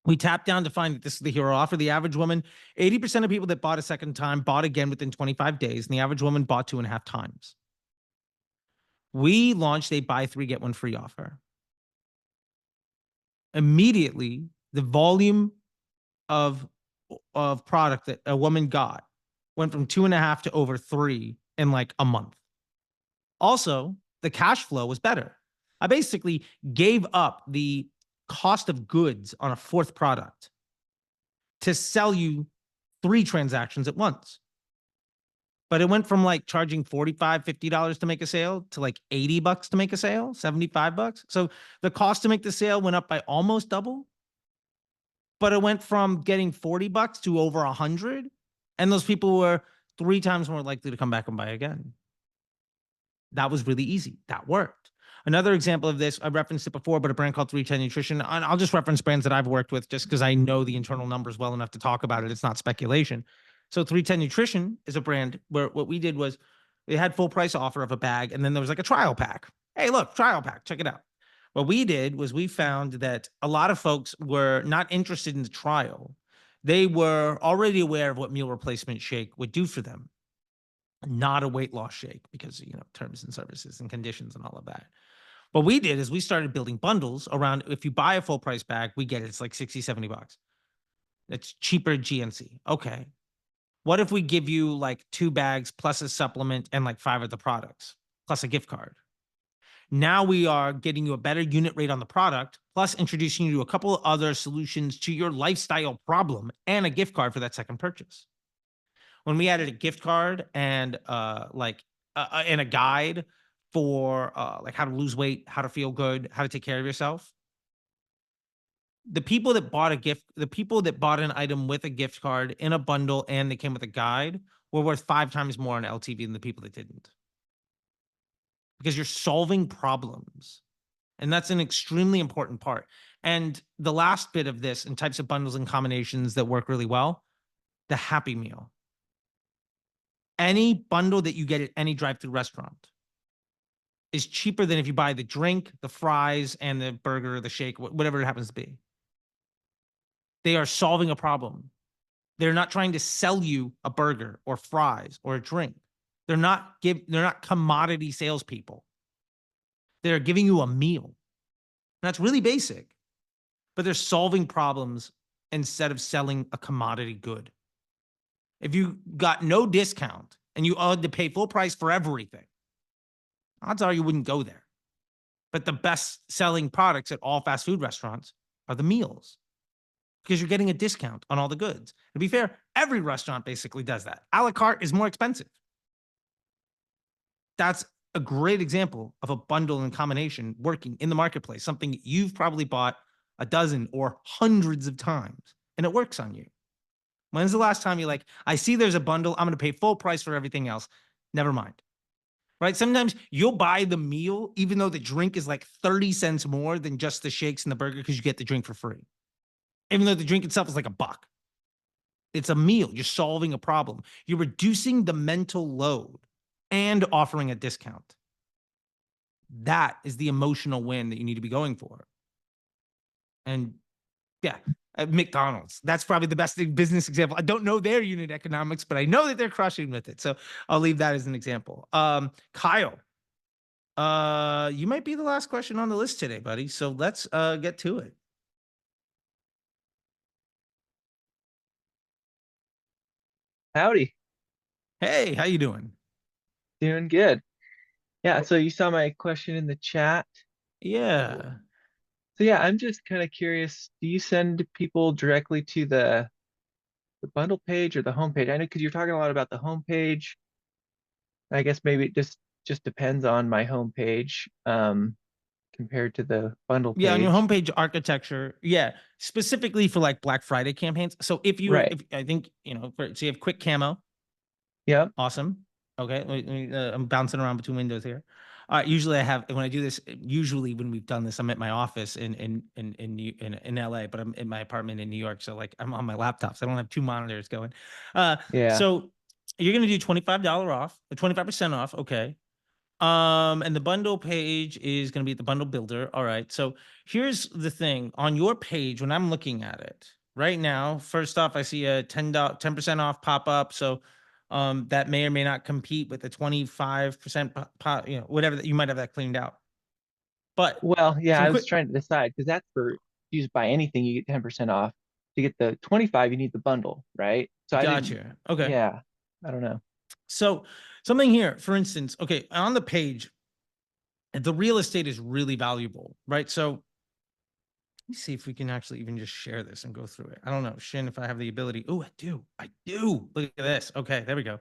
S1: We tapped down to find that this is the hero offer. The average woman, 80% of people that bought a second time bought again within 25 days, and the average woman bought 2.5 times. We launched a buy 3, get 1 free offer. Immediately, the volume of product that a woman got went from 2.5 to over 3 in like a month. Also, the cash flow was better. I basically gave up the cost of goods on a 4th product to sell you 3 transactions at once. But it went from like charging $45, $50 to make a sale to like $80 to make a sale, $75. So the cost to make the sale went up by almost double. But it went from getting $40 to over 100. And those people were 3 times more likely to come back and buy again. That was really easy. That worked. Another example of this, I referenced it before, but a brand called 310 Nutrition. And I'll just reference brands that I've worked with just because I know the internal numbers well enough to talk about it. It's not speculation. So 310 Nutrition is a brand where what we did was they had full price offer of a bag, and then there was like a trial pack. Hey, look, trial pack, check it out. What we did was we found that a lot of folks were not interested in the trial. They were already aware of what meal replacement shake would do for them, not a weight loss shake because, terms and services and conditions and all of that. What we did is we started building bundles around, if you buy a full price bag, we get it. It's like 60, $70. It's cheaper GNC. Okay. What if we give you like 2 bags plus a supplement and like 5 of the products plus a gift card? Now we are getting you a better unit rate on the product, plus introducing you to a couple of other solutions to your lifestyle problem and a gift card for that second purchase. When we added a gift card and and a guide for like how to lose weight, how to feel good, how to take care of yourself, the people that bought an item with a gift card in a bundle and they came with a guide were worth 5 times more on LTV than the people that didn't. Because you're solving problems. And that's an extremely important part. And the last bit of this and types of bundles and combinations that work really well, the Happy Meal. Any bundle that you get at any drive-through restaurant is cheaper than if you buy the drink, the fries, and the burger, the shake, whatever it happens to be. They are solving a problem. They're not trying to sell you a burger or fries or a drink. They're not commodity salespeople. They're giving you a meal. And that's really basic, but they're solving problems instead of selling a commodity good. If you got no discount and you had to pay full price for everything, odds are you wouldn't go there. But the best selling products at all fast food restaurants are the meals because you're getting a discount on all the goods. To be fair, every restaurant basically does that. A la carte is more expensive. That's a great example of a bundle and combination working in the marketplace, something you've probably bought a dozen or hundreds of times, and it works on you. When's the last time you're like, I see there's a bundle, I'm going to pay full price for everything else? Never mind. Right? Sometimes you'll buy the meal, even though the drink is like 30 cents more than just the shakes and the burger because you get the drink for free. Even though the drink itself is like $1. It's a meal. You're solving a problem. You're reducing the mental load and offering a discount. That is the emotional win that you need to be going for. And yeah, at McDonald's, that's probably the best business example. I don't know their unit economics, but I know that they're crushing with it. So I'll leave that as an example. Kyle, you might be the last question on the list today, buddy. So let's get to it.
S6: Howdy.
S1: Hey, how you doing?
S6: Doing good. Yeah, so you saw my question in the chat.
S1: Yeah.
S6: So yeah, I'm just kind of curious, do you send people directly to the bundle page or the homepage? I know because you're talking a lot about the homepage. I guess maybe it just depends on my homepage. compared to the bundle page.
S1: Yeah, on your homepage architecture, yeah, specifically for like Black Friday campaigns. So if you were,
S6: Right.
S1: if I think, so you have quick camo,
S6: Yep.
S1: awesome. Okay, I'm bouncing around between windows here. Usually I have, when I do this, usually when we've done this, I'm at my office in LA, but I'm in my apartment in New York. So like I'm on my laptop, so I don't have two monitors going.
S6: Yeah.
S1: So you're gonna do $25 off, 25% off. Okay. And the bundle page is going to be the bundle builder. All right. So here's the thing on your page when I'm looking at it right now. First off, I see a 10% off pop up. So that may or may not compete with the 25% whatever that you might have that cleaned out. But
S6: Well, yeah,
S1: some
S6: I was
S1: quick,
S6: trying to decide because that's for you just buy anything, you get 10% off. To get the 25, you need the bundle, right? So I didn't,
S1: gotcha. Okay.
S6: yeah, I don't know.
S1: So something here, for instance, okay, on the page, the real estate is really valuable, right? So let me see if we can actually even just share this and go through it. I don't know, Shin, if I have the ability. Oh, I do. Look at this. Okay, there we go.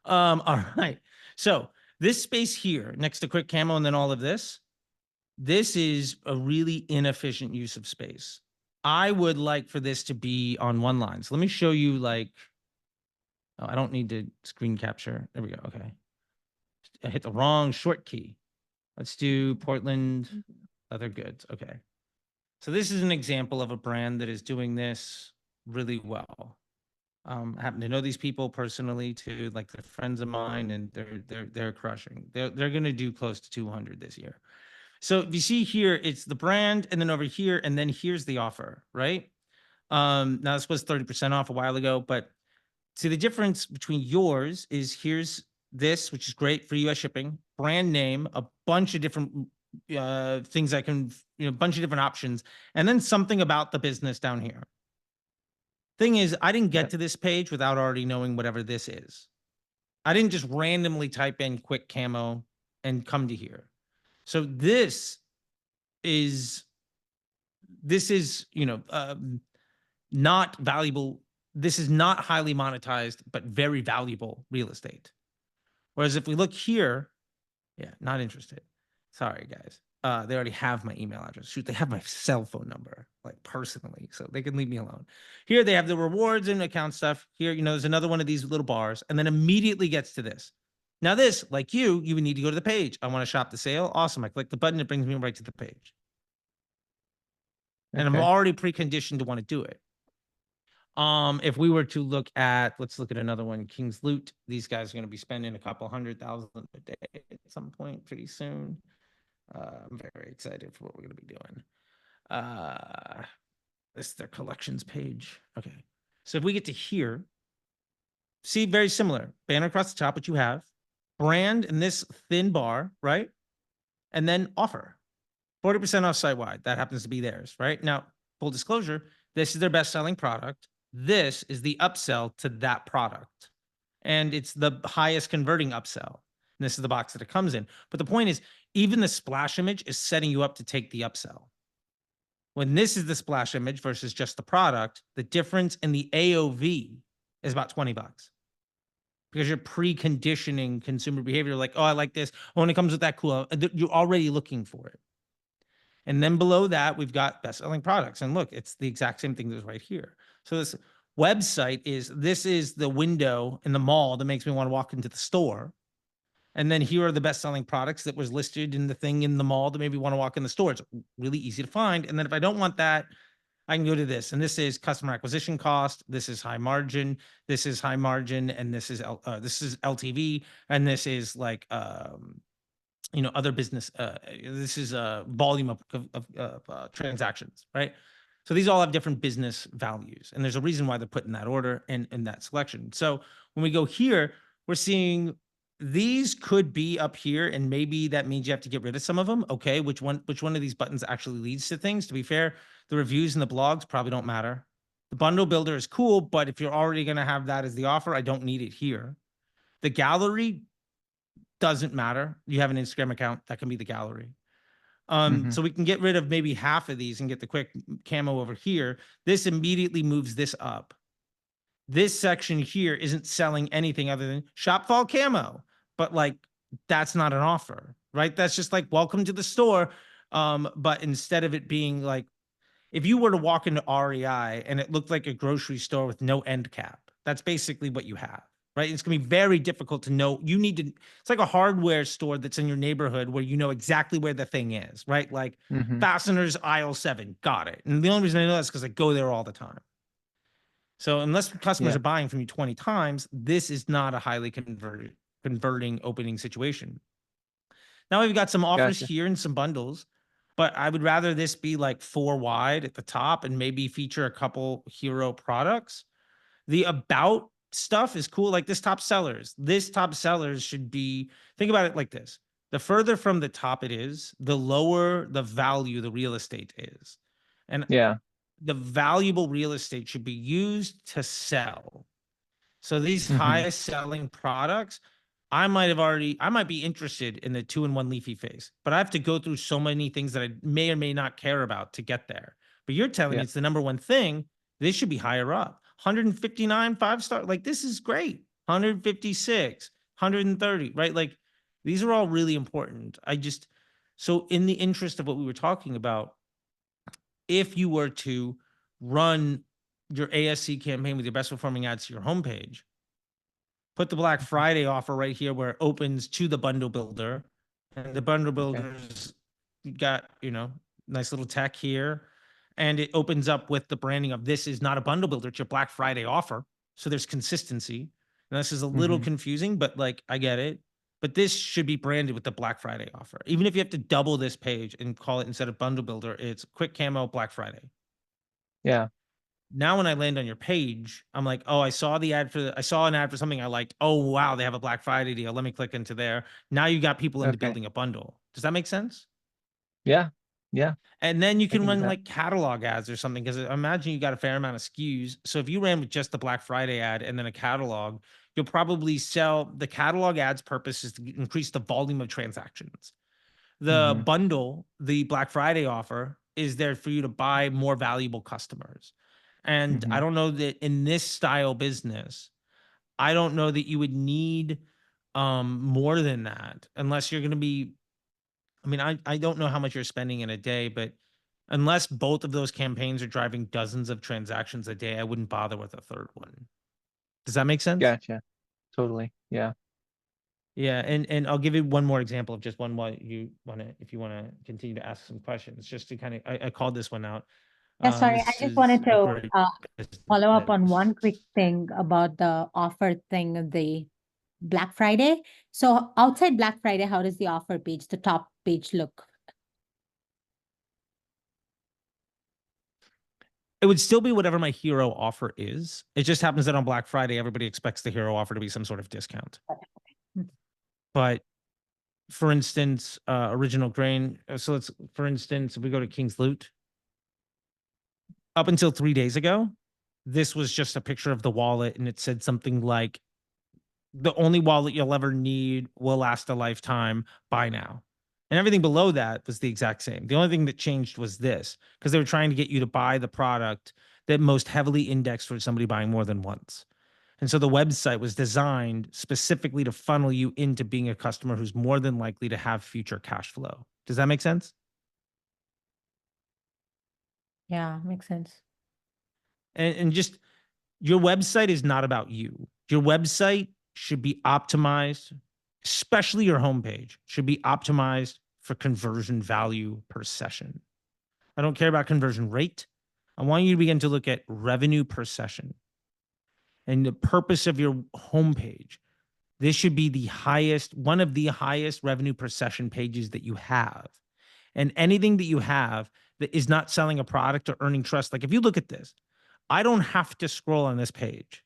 S1: All right. So this space here next to quick camo and then all of this, this is a really inefficient use of space. I would like for this to be on one line. So let me show you like, oh, I don't need to screen capture. There we go. Okay. I hit the wrong short key. Let's do Portland leather goods. Okay. So this is an example of a brand that is doing this really well. I happen to know these people personally too, like they're friends of mine, and they're crushing. They're going to do close to 200 this year. So if you see here, it's the brand, and then over here, and then here's the offer, right? Now this was 30% off a while ago, but see the difference between yours is here's this, which is great for US shipping, brand name, a bunch of different things I can, a bunch of different options, and then something about the business down here. Thing is, I didn't get to this page without already knowing whatever this is. I didn't just randomly type in quick camo and come to here. So this is, not valuable. This is not highly monetized, but very valuable real estate. Whereas if we look here, yeah, not interested. Sorry, guys. They already have my email address. Shoot, they have my cell phone number, like personally, so they can leave me alone. Here they have the rewards and account stuff. Here, there's another one of these little bars, and then immediately gets to this. Now this, like you would need to go to the page. I want to shop the sale. Awesome. I click the button. It brings me right to the page. And I'm
S6: Okay.
S1: already preconditioned to want to do it. If we were to look at, let's look at another one, King's Loot. These guys are going to be spending a couple $100,000 a day at some point pretty soon. I'm very excited for what we're going to be doing. This is their collections page. Okay. So if we get to here, see, very similar. Banner across the top, what you have. Brand in this thin bar, right? And then offer. 40% off site-wide. That happens to be theirs, right? Now, full disclosure, this is their best-selling product. This is the upsell to that product. And it's the highest converting upsell. And this is the box that it comes in. But the point is, even the splash image is setting you up to take the upsell. When this is the splash image versus just the product, the difference in the AOV is about $20. Because you're preconditioning consumer behavior, like, oh, I like this. Oh, when it comes with that cool, you're already looking for it. And then below that, we've got best-selling products. And look, it's the exact same thing that's right here. So this website this is the window in the mall that makes me want to walk into the store. And then here are the best-selling products that was listed in the thing in the mall that maybe want to walk in the store. It's really easy to find. And then if I don't want that, I can go to this. And this is customer acquisition cost. This is high margin. This is high margin. And this is LTV. And this is like, other business, this is a volume of transactions, right? So these all have different business values, and there's a reason why they're put in that order and in that selection. So when we go here, we're seeing these could be up here, and maybe that means you have to get rid of some of them. Okay, which one of these buttons actually leads to things? To be fair, the reviews and the blogs probably don't matter. The bundle builder is cool, but if you're already going to have that as the offer, I don't need it here. The gallery doesn't matter. You have an Instagram account, that can be the gallery. So we can get rid of maybe half of these and get the quick camo over here. This immediately moves this up. This section here isn't selling anything other than shop fall camo, but like, that's not an offer, right? That's just like, welcome to the store. But instead of it being like, if you were to walk into REI and it looked like a grocery store with no end cap, that's basically what you have, right? It's gonna be very difficult to know. You need to, it's like a hardware store that's in your neighborhood where you know exactly where the thing is, right? Like
S6: Mhm.
S1: fasteners aisle 7, got it. And the only reason I know that's because I go there all the time. So unless customers
S6: Yeah.
S1: are buying from you 20 times, this is not a highly converting opening situation. Now we've got some offers
S6: Gotcha.
S1: here and some bundles, but I would rather this be like 4 wide at the top and maybe feature a couple hero products. The about stuff is cool. Like this top sellers should be, think about it like this. The further from the top it is, the lower the value the real estate is. And
S6: Yeah.
S1: the valuable real estate should be used to sell. So these
S6: Mhm.
S1: highest selling products, I might be interested in the 2-in-1 leafy face, but I have to go through so many things that I may or may not care about to get there. But you're telling
S6: Yeah.
S1: me it's the number one thing. This should be higher up. 159 5-star. Like this is great. 156, 130, right? Like these are all really important. So in the interest of what we were talking about, if you were to run your ASC campaign with your best performing ads to your homepage, put the Black Friday offer right here where it opens to the bundle builder, and the bundle builder's got, nice little tech here, and it opens up with the branding of this is not a bundle builder, it's your Black Friday offer. So there's consistency. And this is a little
S6: Mhm.
S1: confusing, but like I get it. But this should be branded with the Black Friday offer. Even if you have to double this page and call it, instead of bundle builder, it's quick camo Black Friday.
S6: Yeah.
S1: Now when I land on your page, I'm like, oh, I saw an ad for something I liked. Oh, wow, they have a Black Friday deal. Let me click into there. Now you got people into
S6: Okay.
S1: building a bundle. Does that make sense?
S6: Yeah. Yeah.
S1: And then you
S6: I
S1: can
S6: can do
S1: run
S6: that.
S1: like catalog ads or something, because imagine you got a fair amount of SKUs. So if you ran with just the Black Friday ad and then a catalog, you'll probably sell. The catalog ads purpose is to increase the volume of transactions. The
S6: Mhm.
S1: bundle, the Black Friday offer, is there for you to buy more valuable customers. And I
S6: Mhm.
S1: don't know that in this style business, I don't know that you would need more than that, unless you're going to be, I mean, I don't know how much you're spending in a day, but unless both of those campaigns are driving dozens of transactions a day, I wouldn't bother with a third one. Does that make sense?
S6: Gotcha. Totally. Yeah.
S1: Yeah, and I'll give you one more example of just one while if you want to continue to ask some questions, just to kind of, I called this one out.
S3: Yeah, sorry, I
S1: This
S3: just
S1: is
S3: wanted
S1: a
S3: to
S1: great
S3: follow up on
S1: business.
S3: one quick thing about the offer thing, the Black Friday. So outside Black Friday, how does the offer page, the top page look?
S1: It would still be whatever my hero offer is. It just happens that on Black Friday, everybody expects the hero offer to be some sort of discount.
S3: Mhm.
S1: But for instance, original grain. So for instance, if we go to King's Loot, up until 3 days ago, this was just a picture of the wallet, and it said something like, the only wallet you'll ever need will last a lifetime. Buy now. And everything below that was the exact same. The only thing that changed was this, because they were trying to get you to buy the product that most heavily indexed for somebody buying more than once. And so the website was designed specifically to funnel you into being a customer who's more than likely to have future cash flow. Does that make sense?
S3: Yeah, makes sense.
S1: And just, your website is not about you. Your website should be optimized, especially your homepage, should be optimized for conversion value per session. I don't care about conversion rate. I want you to begin to look at revenue per session. And the purpose of your homepage, this should be one of the highest revenue per session pages that you have. And anything that you have that is not selling a product or earning trust, like if you look at this, I don't have to scroll on this page.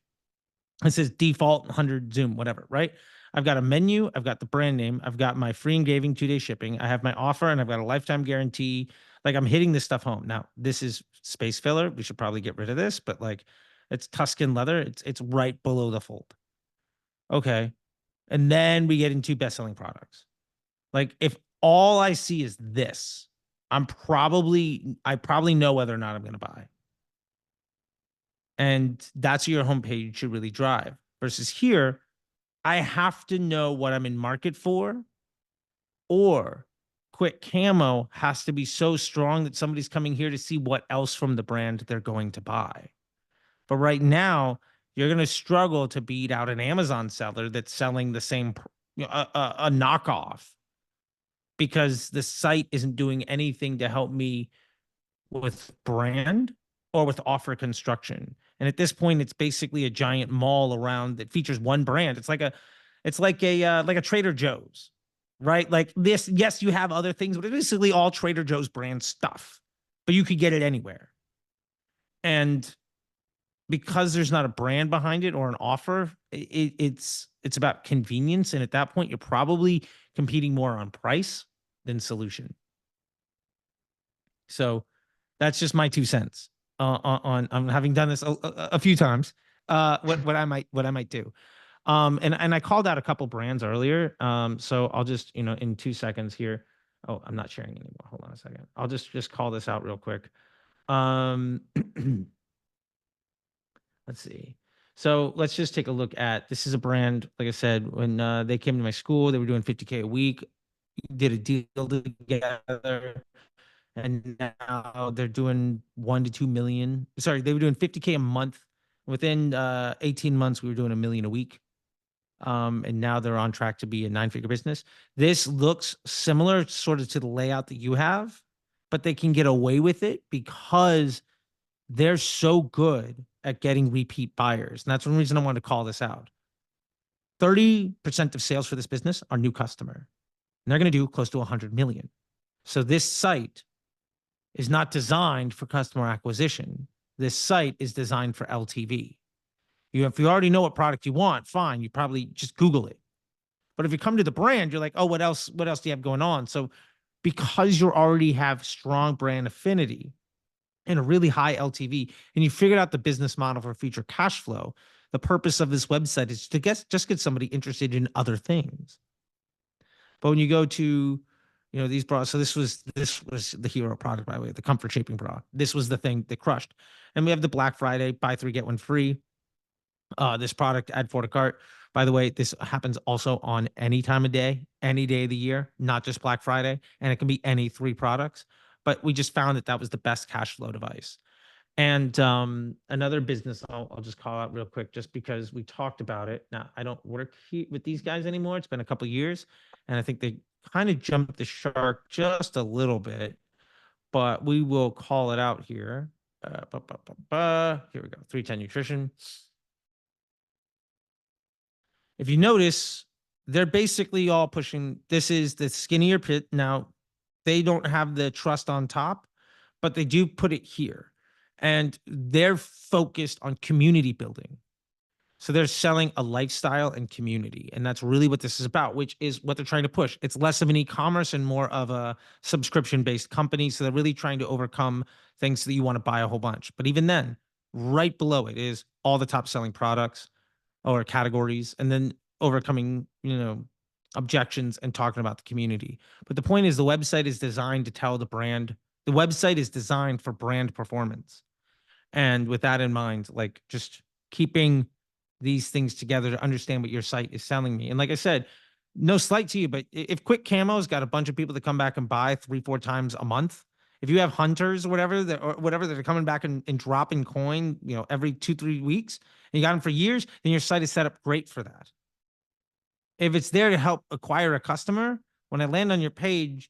S1: It says default 100 Zoom, whatever, right? I've got a menu, I've got the brand name, I've got my free engaging 2-day shipping, I have my offer, and I've got a lifetime guarantee. Like I'm hitting this stuff home. Now, this is space filler. We should probably get rid of this, but like it's Tuscan leather. It's right below the fold. Okay. And then we get into best-selling products. Like if all I see is this, I probably know whether or not I'm going to buy. And that's your homepage should really drive. Versus here, I have to know what I'm in market for, or quick camo has to be so strong that somebody's coming here to see what else from the brand they're going to buy. But right now, you're going to struggle to beat out an Amazon seller that's selling the same, a knockoff, because the site isn't doing anything to help me with brand or with offer construction. And at this point, it's basically a giant mall around that features one brand. It's like a Trader Joe's, right? Like this, yes, you have other things, but it's basically all Trader Joe's brand stuff, but you could get it anywhere. And because there's not a brand behind it or an offer, it's about convenience. And at that point, you're probably competing more on price than solution. So that's just my 2 cents on having done this a few times. What I might do. And I called out a couple brands earlier. So I'll just, in 2 seconds here. Oh, I'm not sharing anymore. Hold on a second. I'll just call this out real quick. Let's see. So let's just take a look at, this is a brand, like I said, when they came to my school, they were doing 50K a week, did a deal together, and now they're doing 1 to 2 million. Sorry, they were doing 50K a month. Within 18 months, we were doing $1 million a week. And now they're on track to be a 9-figure business. This looks similar sort of to the layout that you have, but they can get away with it because they're so good at getting repeat buyers. And that's one reason I wanted to call this out. 30% of sales for this business are new customer. And they're going to do close to 100 million. So this site is not designed for customer acquisition. This site is designed for LTV. If you already know what product you want, fine, you probably just Google it. But if you come to the brand, you're like, oh, what else do you have going on? So because you already have strong brand affinity and a really high LTV, and you figured out the business model for future cash flow, the purpose of this website is to just get somebody interested in other things. But when you go to, these bras, so this was the hero product, by the way, the comfort shaping bra. This was the thing that crushed. And we have the Black Friday, buy 3, get 1 free. This product, add 4 to cart. By the way, this happens also on any time of day, any day of the year, not just Black Friday. And it can be any 3 products. But we just found that was the best cash flow device. And another business I'll just call out real quick, just because we talked about it. Now, I don't work with these guys anymore. It's been a couple of years. And I think they kind of jumped the shark just a little bit. But we will call it out here. Here we go. 310 Nutrition. If you notice, they're basically all pushing, this is the skinnier pit. Now, they don't have the trust on top, but they do put it here. And they're focused on community building. So they're selling a lifestyle and community. And that's really what this is about, which is what they're trying to push. It's less of an e-commerce and more of a subscription-based company. So they're really trying to overcome things that you want to buy a whole bunch. But even then, right below it is all the top selling products or categories, and then overcoming, objections and talking about the community. But the point is, the website is designed to tell the brand. The website is designed for brand performance. And with that in mind, like just keeping these things together to understand what your site is selling me. And like I said, no slight to you, but if Quick Camo's got a bunch of people that come back and buy 3-4 times a month, if you have hunters or whatever that are coming back and dropping coin, every 2-3 weeks, and you got them for years, then your site is set up great for that. If it's there to help acquire a customer, when I land on your page,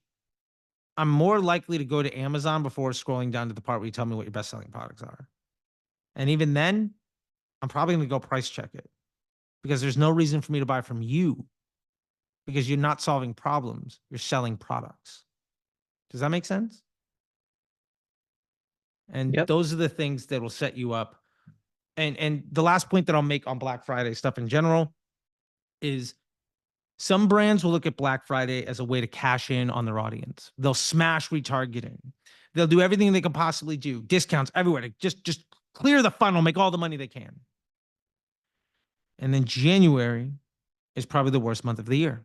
S1: I'm more likely to go to Amazon before scrolling down to the part where you tell me what your best selling products are. And even then, I'm probably going to go price check it, because there's no reason for me to buy from you, because you're not solving problems. You're selling products. Does that make sense? And those are the things that will set you up. And the last point that I'll make on Black Friday stuff in general is some brands will look at Black Friday as a way to cash in on their audience. They'll smash retargeting. They'll do everything they can possibly do. Discounts everywhere to just clear the funnel, make all the money they can. And then January is probably the worst month of the year.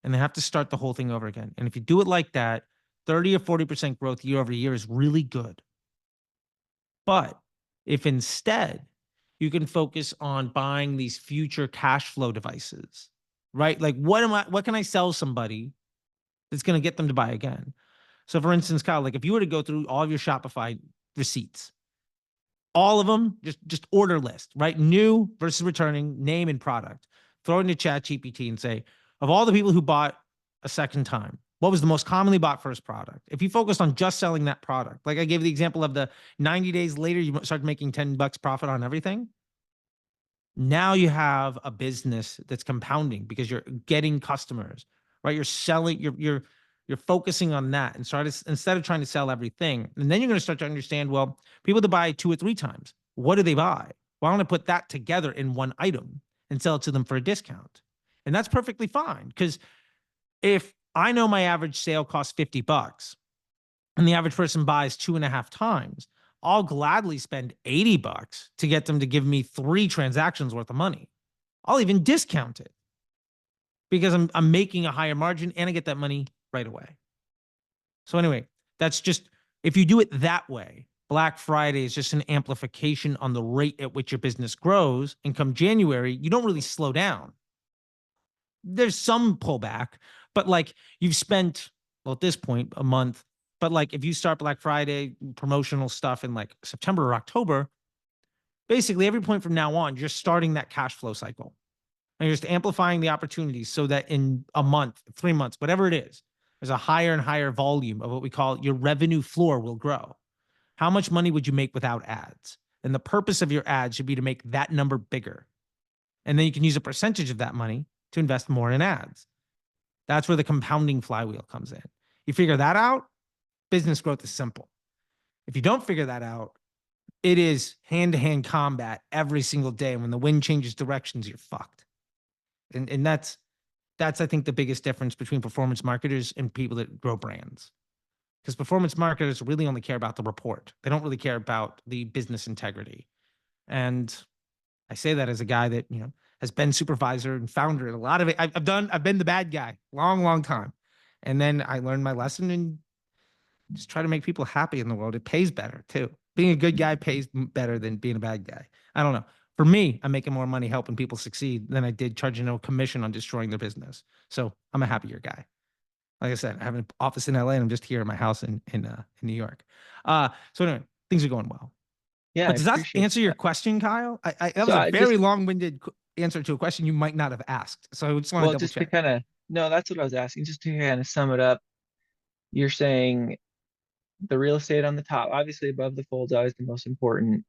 S1: And they have to start the whole thing over again. And if you do it like that, 30 or 40% growth year over year is really good. But if instead you can focus on buying these future cash flow devices, right? Like what can I sell somebody that's going to get them to buy again. So for instance, Kyle, like if you were to go through all of your Shopify receipts, all of them, just order list, right? New versus returning, name and product. Throw it into ChatGPT and say, of all the people who bought a second time, what was the most commonly bought first product? If you focused on just selling that product, like I gave the example of the 90 days later, you start making $10 profit on everything. Now you have a business that's compounding because you're getting customers, right? You're selling, you're focusing on that and instead of trying to sell everything. And then you're going to start to understand, well, people that buy 2 or 3 times, what do they buy? Well, I want to put that together in one item and sell it to them for a discount. And that's perfectly fine. Because if I know my average sale costs $50 and the average person buys 2.5 times, I'll gladly spend $80 to get them to give me 3 transactions worth of money. I'll even discount it because I'm making a higher margin and I get that money right away. So anyway, that's just, if you do it that way, Black Friday is just an amplification on the rate at which your business grows. And come January, you don't really slow down. There's some pullback, but like you've spent, well, at this point, a month, but like if you start Black Friday promotional stuff in like September or October, basically every point from now on, you're starting that cash flow cycle. And you're just amplifying the opportunities so that in a month, 3 months, whatever it is, there's a higher and higher volume of what we call your revenue floor will grow. How much money would you make without ads? And the purpose of your ads should be to make that number bigger. And then you can use a percentage of that money to invest more in ads. That's where the compounding flywheel comes in. You figure that out, business growth is simple. If you don't figure that out, it is hand-to-hand combat every single day. And when the wind changes directions, you're fucked. And that's I think the biggest difference between performance marketers and people that grow brands. Because performance marketers really only care about the report. They don't really care about the business integrity. And I say that as a guy that, has been supervisor and founder in a lot of it. I've been the bad guy long time. And then I learned my lesson and just try to make people happy in the world. It pays better too. Being a good guy pays better than being a bad guy. I don't know. For me, I'm making more money helping people succeed than I did charging a commission on destroying their business. So I'm a happier guy. Like I said, I have an office in LA and I'm just here at my house in New York. So anyway, things are going well.
S6: Yeah,
S1: But
S6: I
S1: does that
S6: appreciate
S1: answer your
S6: that.
S1: question, Kyle? That
S6: So
S1: was a
S6: I
S1: very
S6: just,
S1: long-winded answer to a question you might not have asked. So I just want to
S6: well,
S1: double
S6: just to
S1: check.
S6: kind of, no, that's what I was asking. Just to kind of sum it up, you're saying the real estate on the top, obviously above the fold is always the most important.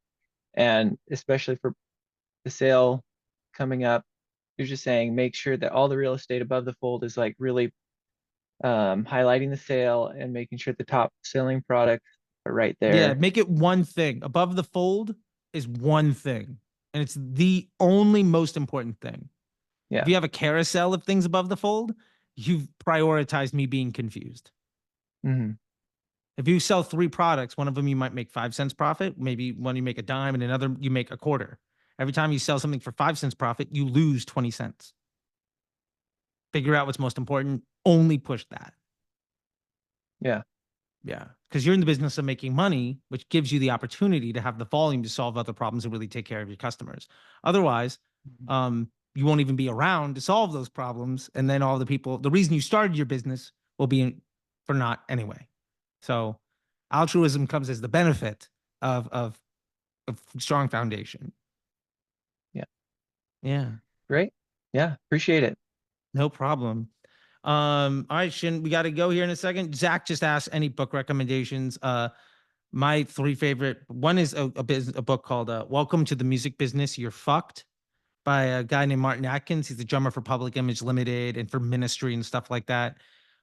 S6: And especially for the sale coming up, you're just saying make sure that all the real estate above the fold is like really highlighting the sale and making sure the top selling products are right
S1: Yeah,
S6: there.
S1: make it one thing. Above the fold is one thing. And it's the only most important thing.
S6: Yeah.
S1: If you have a carousel of things above the fold, you've prioritized me being confused.
S6: Mm-hmm.
S1: If you sell 3 products, one of them you might make 5 cents profit, maybe one you make a dime, and another you make a quarter. Every time you sell something for 5 cents profit, you lose 20 cents. Figure out what's most important, only push that.
S6: Yeah.
S1: Yeah, because you're in the business of making money, which gives you the opportunity to have the volume to solve other problems and really take care of your customers. Otherwise, you won't even be around to solve those problems. And then all the people, the reason you started your business will be for naught anyway. So altruism comes as the benefit of strong foundation.
S6: Yeah.
S1: Yeah.
S6: Great. Yeah. Appreciate it.
S1: No problem. All right, Shin, we got to go here in a second. Zach just asked any book recommendations. My 3 favorite, one is a book called Welcome to the Music Business, You're Fucked, by a guy named Martin Atkins. He's the drummer for Public Image Limited and for Ministry and stuff like that.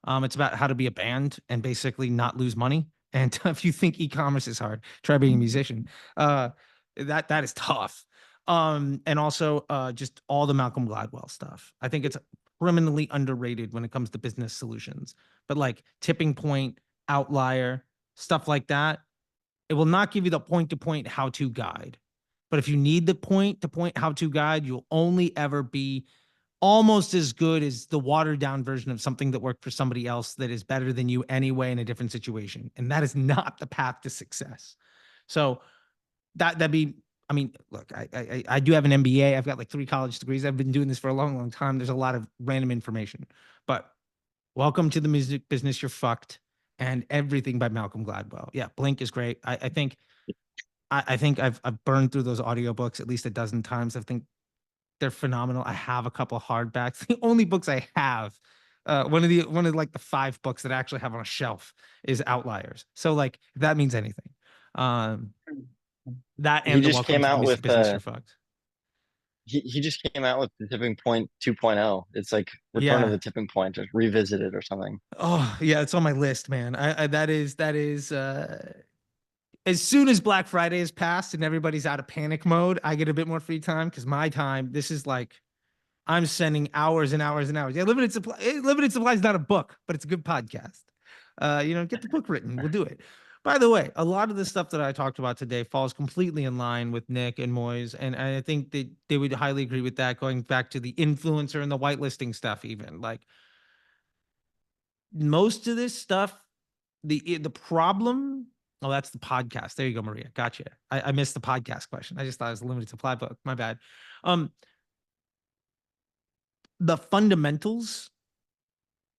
S1: It's about how to be a band and basically not lose money. And if you think e-commerce is hard, try being a musician. That is tough. And also just all the Malcolm Gladwell stuff. I think it's criminally underrated when it comes to business solutions. But like Tipping Point, Outlier, stuff like that, it will not give you the point-to-point how-to guide. But if you need the point-to-point how-to guide, you'll only ever be almost as good as the watered-down version of something that worked for somebody else that is better than you anyway in a different situation. And that is not the path to success. So that'd be, I mean, look, I do have an MBA. I've got like 3 college degrees. I've been doing this for a long time. There's a lot of random information, but Welcome to the Music Business, You're Fucked, and everything by Malcolm Gladwell. Yeah, Blink is great. I think I've burned through those audiobooks at least a dozen times. I think they're phenomenal. I have a couple hardbacks. The only books I have, one of like the 5 books that I actually have on a shelf is Outliers. So like if that means anything. That
S5: He
S1: and the
S5: just
S1: Welcome
S5: came
S1: to the
S5: out
S1: Music
S5: with
S1: Business, You're Fucked.
S5: he just came out with the Tipping Point 2.0. It's like Return of
S1: Yeah.
S5: the Tipping Point, just revisited or something.
S1: Oh yeah, it's on my list, man. That is as soon as Black Friday is passed and everybody's out of panic mode, I get a bit more free time because my time, this is like I'm sending hours and hours and hours. Yeah, limited supply is not a book, but it's a good podcast. Get the book written. We'll do it. By the way, a lot of the stuff that I talked about today falls completely in line with Nick and Moyes, and I think that they would highly agree with that. Going back to the influencer and the whitelisting stuff, even like most of this stuff, the problem. Oh, that's the podcast. There you go, Maria. Gotcha. I missed the podcast question. I just thought it was a limited supply book. My bad. The fundamentals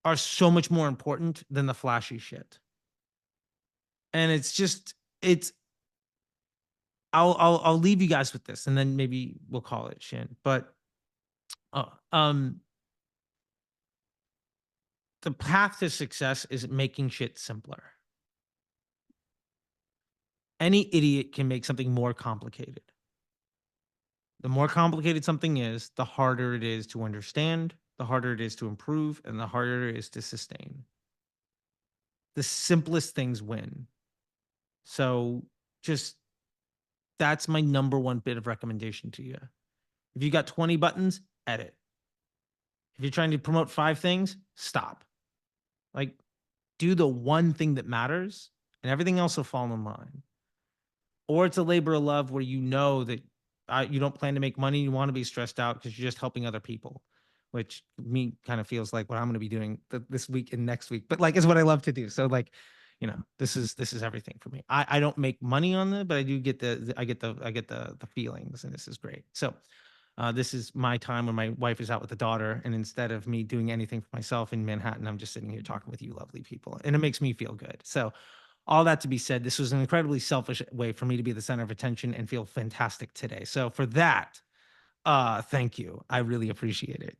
S1: are so much more important than the flashy shit. And I'll leave you guys with this and then maybe we'll call it Shin. But the path to success is making shit simpler. Any idiot can make something more complicated. The more complicated something is, the harder it is to understand, the harder it is to improve, and the harder it is to sustain. The simplest things win. So just that's my number one bit of recommendation to you. If you got 20 buttons, edit. If you're trying to promote 5 things, stop. Like, do the one thing that matters, and everything else will fall in line. Or it's a labor of love where you know that you don't plan to make money, you want to be stressed out because you're just helping other people, which me kind of feels like what I'm going to be doing this week and next week. But like, it's what I love to do. So like, this is everything for me. I don't make money on it, but I do get the feelings, and this is great. So this is my time when my wife is out with the daughter, and instead of me doing anything for myself in Manhattan, I'm just sitting here talking with you lovely people, and it makes me feel good. So all that to be said, this was an incredibly selfish way for me to be the center of attention and feel fantastic today. So for that, thank you. I really appreciate it.